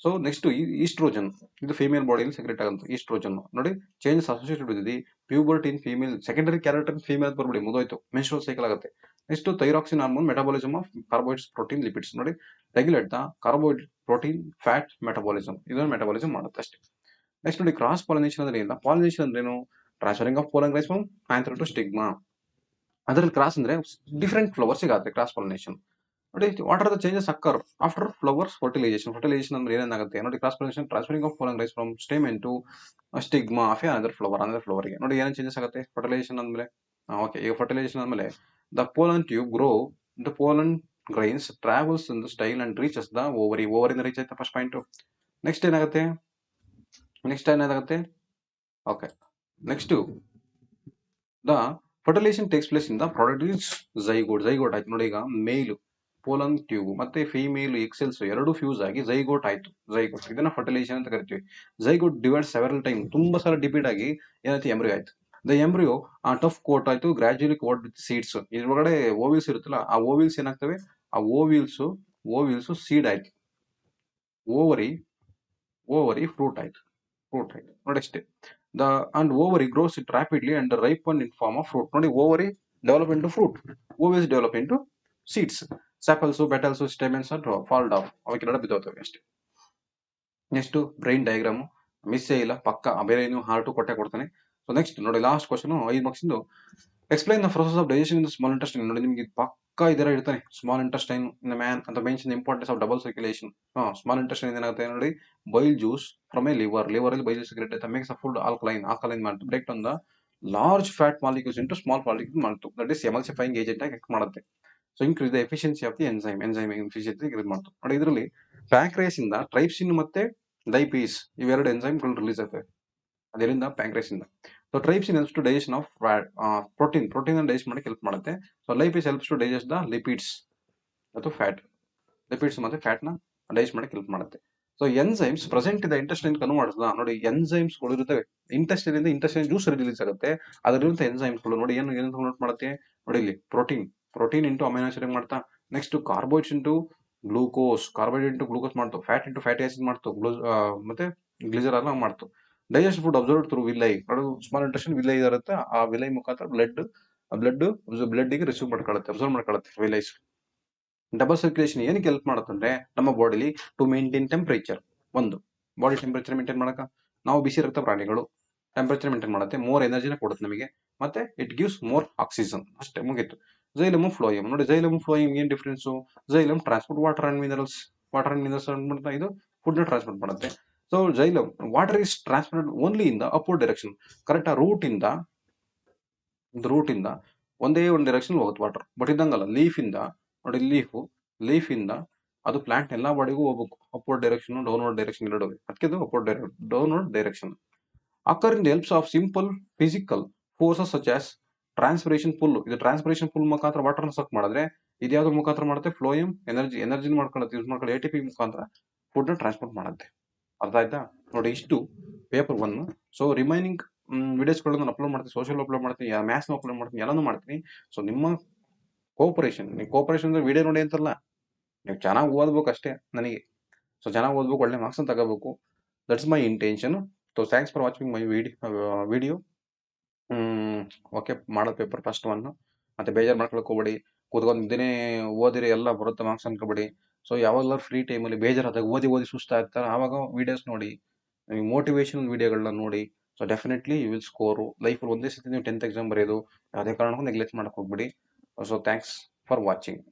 Speaker 1: ಸೊ ನೆಕ್ಸ್ಟ್, ಈಸ್ಟ್ರೋಜನ್, ಇದು ಫೀಮೇಲ್ ಬಾಡಿಯಲ್ಲಿ ಸೆಕ್ರೇಟ್ ಆಗುತ್ತೆ. ಈಸ್ಟ್ರೋಜನ್ ನೋಡಿ, changes associated with the puberty in female, secondary character female ಬರ್ಬಿಡಿ, ಮುಗಿದೋಯ್ತು, ಮೆನ್ಸ್ಟ್ರುವಲ್ ಸೈಕಲ್ ಆಗುತ್ತೆ. Next, thyroxine hormone metabolism of carbohydrates, protein, lipids. ನೋಡಿ, regulate the carbohydrate, protein, fat metabolism. ಇದನ್ನು ಮೆಟಾಬಾಲಿಸಮ್ ಮಾಡುತ್ತೆ ಅಷ್ಟೇ. ನೆಕ್ಸ್ಟ್ ನೋಡಿ, ಕ್ರಾಸ್ ಪಾಲಿನೇಷನ್ ಅಂದ್ರೆ ಏನು? ಪಾಲಿನೇಷನ್ ಅಂದ್ರೆ ಏನು? Transferring of pollen grains from anther to stigma. ಅದರಲ್ಲಿ ಕ್ರಾಸ್ ಅಂದ್ರೆ ಡಿಫರೆಂಟ್ ಫ್ಲವರ್ಸ್ ಸಿಗುತ್ತೆ. ಕ್ರಾಸ್ ಪಾಲಿನೇಷನ್ ನೋಡಿ, what are the changes occur after flowers fertilisation ಅಂದ್ರೆ ಏನೇನಾಗುತ್ತೆ ನೋಡಿ. Cross pollination, transferring of pollen grains from stamen to stigma of another flower ಗೆ. ನೋಡಿ, ಏನೇನು ಚೇಂಜಸ್ ಆಗುತ್ತೆ ಫರ್ಟಿಲೈಸೇಷನ್ ಅಂದ್ಮೇಲೆ. ಓಕೆ, ಈಗ ಫರ್ಟಿಲೈಸೇಷನ್ ಆದ್ಮೇಲೆ the pollen tube grow, the pollen grains travels in the style and reaches the ಓವರಿಯಿಂದ ರೀಚ್ ಆಯ್ತಾ ಫಸ್ಟ್ ಪಾಯಿಂಟ್. ನೆಕ್ಸ್ಟ್ ಏನಾಗುತ್ತೆ? Okay, next the fertilisation takes place in the product is zygote ಆಯ್ತು. ನೋಡಿ, ಈಗ ಮೇಲ್ ಪೋಲನ್ ಟ್ಯೂಬ್ ಮತ್ತೆ ಫೀಮೇಲ್ ಎಕ್ಸೆಲ್ಸ್ ಎರಡು ಫ್ಯೂಸ್ ಆಗಿ ಝೈಗೋಟ್ ಆಯ್ತು. ಝೈಗೋಟ್ ಇದನ್ನ ಫರ್ಟಿಲೈಸೇಷನ್ ಅಂತ ಕರಿತೀವಿ. ಝೈಗೋಟ್ ಡಿವೈಡ್ ಸೆವೆರಲ್ ಟೈಮ್, ತುಂಬಾ ಸಲ ಡಿವೈಡ್ ಆಗಿ ಏನಾಯ್ತು, ಎಂಬ್ರಿಯೋ ಆಯ್ತು. ದ ಎಂಬ್ರಿಯೋ ಆ ಟಫ್ ಕೋಟ್ ಆಯ್ತು, ಗ್ರಾಜುಯಲಿ ಕೋಟ್ ವಿತ್ ಸೀಡ್ಸ್. ಇದ್ರೊಳಗಡೆ ಓವಿಲ್ಸ್ ಇರುತ್ತಲ್ಲ, ಆ ಓವಿಲ್ಸ್ ಏನಾಗ್ತವೆ, ಆ ಓವಿಲ್ಸ್ ಸೀಡ್ ಆಯ್ತು. ಓವರಿ ಫ್ರೂಟ್ ಆಯ್ತು. ನೋಡಿ ಅಷ್ಟೇ. The and ovary grows it rapidly and ripen in form of fruit. ನೋಡಿ, ovary develop into fruit, ovules develop into seeds. Sepals, petals, stamens falled off, ಅವಕ್ಕೆಲ್ಲ ಬಿದ್ದೋಗ್ತವೆ ಅಷ್ಟೇ. ನೆಕ್ಸ್ಟ್ ಬ್ರೈನ್ ಡಯಾಗ್ರಾಮ್ ಮಿಸ್ ಇಲ್ಲ, ಪಕ್ಕ ಬೇರೆ ಏನು ಹಾರ್ಟು ಕೊಡ್ತಾನೆ. ಸೊ ನೆಕ್ಸ್ಟ್ ನೋಡಿ, ಲಾಸ್ಟ್ ಕ್ವಶನ್ 5 ಮಾರ್ಕ್ಸ್ ಇಂದು. Explain the process of digestion in small intestine. ನೋಡಿ, ನಿಮ್ಗೆ ಪಕ್ಕ ಇದರ ಇರ್ತಾನೆ, ಸ್ಮಾಲ್ ಇಂಟೆಸ್ಟೈನ್ ಇನ್ ಮ್ಯಾನ್ ಅಂತ mention importance of double circulation. Small intestine ಏನಾಗುತ್ತೆ ನೋಡಿ, bile juice from a liver ಅಲ್ಲಿ ಬೈಲ್ ಸಿಗರೇಟ್ ಅಂತ ಮೇಕ್ಸ್ ಅ ಫುಡ್ ಆಲ್ಕಲೈನ್ ಮಾಡ್ತು, break down the large fat molecules into small molecule ಮಾಡ್ತು, ದಟ್ ಇಸ್ ಎಮಲ್ಸಿಫೈಯಿಂಗ್ ಏಜೆಂಟ್ ಆಗಿ ಆಕ್ಟ್ ಮಾಡುತ್ತೆ. So increase the efficiency of the enzyme efficiency increase ಮಾಡ್ತು. ನೋಡಿ, ಇದರಲ್ಲಿ ಪ್ಯಾಂಕ್ರೇಸ್ ಇಂದ ಟ್ರೈಪ್ಸಿನ್ ಮತ್ತೆ ಲೈಪೀಸ್ ಇವೆರಡು ಎಂಜೈಮ್ಗಳು ರಿಲೀಸ್ ಆಗ್ತವೆ. ಅದರಿಂದ ಪ್ಯಾಂಕ್ರೇಸ್ ಇಂದ. So trypsin helps to digestion of protein ಅನ್ನು ಡೈಜೆಸ್ಟ್ ಮಾಡಕ್ಕೆ ಹೆಲ್ಪ್ ಮಾಡುತ್ತೆ. So lipase helps to digest the lipids ಮತ್ತು ಫ್ಯಾಟ್. ಲಿಪಿಡ್ಸ್ ಮತ್ತೆ ಫ್ಯಾಟ್ ನ ಡೈಜೆಸ್ಟ್ ಮಾಡಕ್ಕೆ ಹೆಲ್ಪ್ ಮಾಡುತ್ತೆ. ಸೊ ಎನ್ಸೈಮ್ಸ್ ಪ್ರೆಸೆಂಟ್ ಇದೆ ಇಂಟೆಸ್ಟೈನ್ ಕನ್ವರ್ಟ್ಸ್. ನೋಡಿ, ಎನ್ಸೈಮ್ಸ್ ಗಳು ಇರುತ್ತವೆ ಇಂಟೆಸ್ಟೈನ್ ಇಂದ. ಇಂಟೆಸ್ಟೈನ್ ಜ್ಯೂಸ್ ರಿಲೀಸ್ ಆಗುತ್ತೆ, ಅದರಿಂದ ಎನ್ಸೈಮ್ಸ್ ಗಳು ನೋಡಿ ಏನು ಕನ್ವರ್ಟ್ ಮಾಡುತ್ತೆ. ನೋಡಿ, ಇಲ್ಲಿ ಪ್ರೋಟೀನ್ ಇಂಟು ಅಮೈನೋ ಆಸಿಡ್ ಮಾಡ್ತಾ. ನೆಕ್ಸ್ಟ್ ಕಾರ್ಬೋಹೈಡ್ರೇಟ್ಸ್ ಇಂಟು ಗ್ಲೂಕೋಸ್ ಮಾಡ್ತು. ಫ್ಯಾಟ್ ಇಂಟು ಫ್ಯಾಟಿ ಆಸಿಡ್ ಮಾಡ್ತು. ಮತ್ತೆ ಗ್ಲಿಸರಾಲ್ ಮಾಡ್ತು. Digest food absorb through villi. Small intestine villi ಇರುತ್ತೆ, ಆ ವಿಲೈ ಮುಖಾಂತರ ಬ್ಲಡ್ ಗೆ ರಿಸೀವ್ ಮಾಡ್ಕೊಳ್ಳುತ್ತೆ, ಅಬ್ಸರ್ವ್ ಮಾಡ್ಕೊಳ್ಳುತ್ತೆ ವಿಲೈಸ್. ಡಬಲ್ ಸರ್ಕ್ಯುಲೇಷನ್ ಏನಕ್ಕೆ ಹೆಲ್ಪ್ ಮಾಡುತ್ತಂದ್ರೆ ನಮ್ಮ ಬಾಡಿಲಿ ಟು ಮೇಂಟೈನ್ ಟೆಂಪರೇಚರ್. ಒಂದು ಬಾಡಿ ಟೆಂಪರೇಚರ್ ಮೇಂಟೈನ್ ಮಾಡಕ. ನಾವು ಬಿಸಿ ರಕ್ತ ಪ್ರಾಣಿಗಳು, ಟೆಂಪರೇಚರ್ ಮೇಂಟೈನ್ ಮಾಡುತ್ತೆ, ಮೋರ್ ಎನರ್ಜಿನ ಕೊಡುತ್ತೆ ನಮಗೆ, ಮತ್ತೆ ಇಟ್ ಗಿವ್ಸ್ ಮೋರ್ ಆಕ್ಸಿಜನ್. ಅಷ್ಟೇ, ಮುಗೀತು. Xylem phloem. ನೋಡಿ, ಝೈಲಮ್ ಫ್ಲೋಯಮ್ ಏನ್ difference. Xylem transport water and minerals ಇದು ಫುಡ್ ನ ಟ್ರಾನ್ಸ್ಪೋರ್ಟ್ ಮಾಡುತ್ತೆ. So xylem water is transported only in the upward direction. Correct, ಆ ರೂಟ್ ಇಂದ ಒಂದೇ ಒಂದು ಡೈರೆಕ್ಷನ್ ಹೋಗುತ್ತೆ ವಾಟರ್. ಬಟ್ ಇದಂಗಲ್ಲ, ನೋಡಿ, ಲೀಫ್ ಇಂದ ಅದು ಪ್ಲಾಂಟ್ ಎಲ್ಲಾ ಬಾಡಿಗೂ ಹೋಗ್ಬೇಕು. ಅಪ್ವರ್ಡ್ ಡೈರೆಕ್ಷನ್, ಡೌನ್ವರ್ಡ್ ಡೈರೆಕ್ಷನ್ ಎರಡು. ಅದಕ್ಕೆ ಅದು upward downward direction. Occur in the helps of simple physical forces such as transpiration pull. ಇದು ಟ್ರಾನ್ಸ್ಪಿರೇಷನ್ ಪುಲ್ ಮುಖಾಂತರ ವಾಟರ್ ಸಕ್ ಮಾಡಿದ್ರೆ, ಇದ್ಯಾವ್ದ್ರ ಮುಖಾಂತರ ಮಾಡುತ್ತೆ, ಫ್ಲೋಯಮ್ ಎನರ್ಜಿನ ಮಾಡ್ಕೊಳ್ಳುತ್ತೆ, ಯೂಸ್ ಮಾಡ್ಕೊಳ್ಳಿ, ATP ಮುಖಾಂತರ ಫುಡ್ ನ ಟ್ರಾನ್ಸ್ಪೋರ್ಟ್ ಮಾಡುತ್ತೆ. ಅರ್ಥ ಆಯ್ತಾ? ನೋಡಿ, ಇಷ್ಟು ಪೇಪರ್ 1. ಸೊ ರಿಮೈನಿಂಗ್ ವಿಡಿಯೋಸ್ಗಳನ್ನ ನಾನು ಅಪ್ಲೋಡ್ ಮಾಡ್ತೀನಿ, ಸೋಷಿಯಲ್ ಅಪ್ಲೋಡ್ ಮಾಡ್ತೀನಿ, ಮ್ಯಾಥ್ಸ್ ಅಪ್ಲೋಡ್ ಮಾಡ್ತೀನಿ, ಎಲ್ಲಾನು ಮಾಡ್ತೀನಿ. ಸೊ ನಿಮ್ಮ ಕೋಪರೇಷನ್ ವಿಡಿಯೋ ನೋಡಿ ಅಂತಲ್ಲ, ನೀವು ಚೆನ್ನಾಗಿ ಓದ್ಬೇಕು ಅಷ್ಟೇ ನನಗೆ. ಸೊ ಚೆನ್ನಾಗಿ ಓದ್ಬೇಕು, ಒಳ್ಳೆ ಮಾರ್ಕ್ಸ್ ಅನ್ನು ತಗೋಬೇಕು. That's my intention. So thanks for watching my video. Okay, ಮಾಡೋ ಪೇಪರ್ ಫಸ್ಟ್ 1. ಮತ್ತೆ ಬೇಜಾರು ಮಾಡ್ಕೊಳಕ್ ಹೋಗ್ಬೇಡಿ. ಕೂತ್ಕೊಂಡು ನಿದ್ದೆನೇ ಓದಿರಿ ಎಲ್ಲ ಬರುತ್ತೆ ಮಾರ್ಕ್ಸ್ ಅನ್ಕೋಬೇಡಿ. ಸೊ ಯಾವಾಗಲೂ ಫ್ರೀ ಟೈಮಲ್ಲಿ ಬೇಜಾರಾದಾಗ ಓದಿ ಸುಸ್ತಾಗ್ತಾರೆ, ಆವಾಗ ವಿಡಿಯೋಸ್ ನೋಡಿ, ಮೋಟಿವೇಶನಲ್ ವಿಡಿಯೋಗಳನ್ನ ನೋಡಿ. So definitely you will score. ಲೈಫಲ್ಲಿ ಒಂದೇ ಸತಿ ನೀವು 10th ಎಕ್ಸಾಮ್ ಬರೆಯೋದು, ಯಾವುದೇ ಕಾರಣಕ್ಕೂ ನೆಗ್ಲೆಕ್ಟ್ ಮಾಡಕ್ ಹೋಗ್ಬೇಡಿ. So thanks for watching.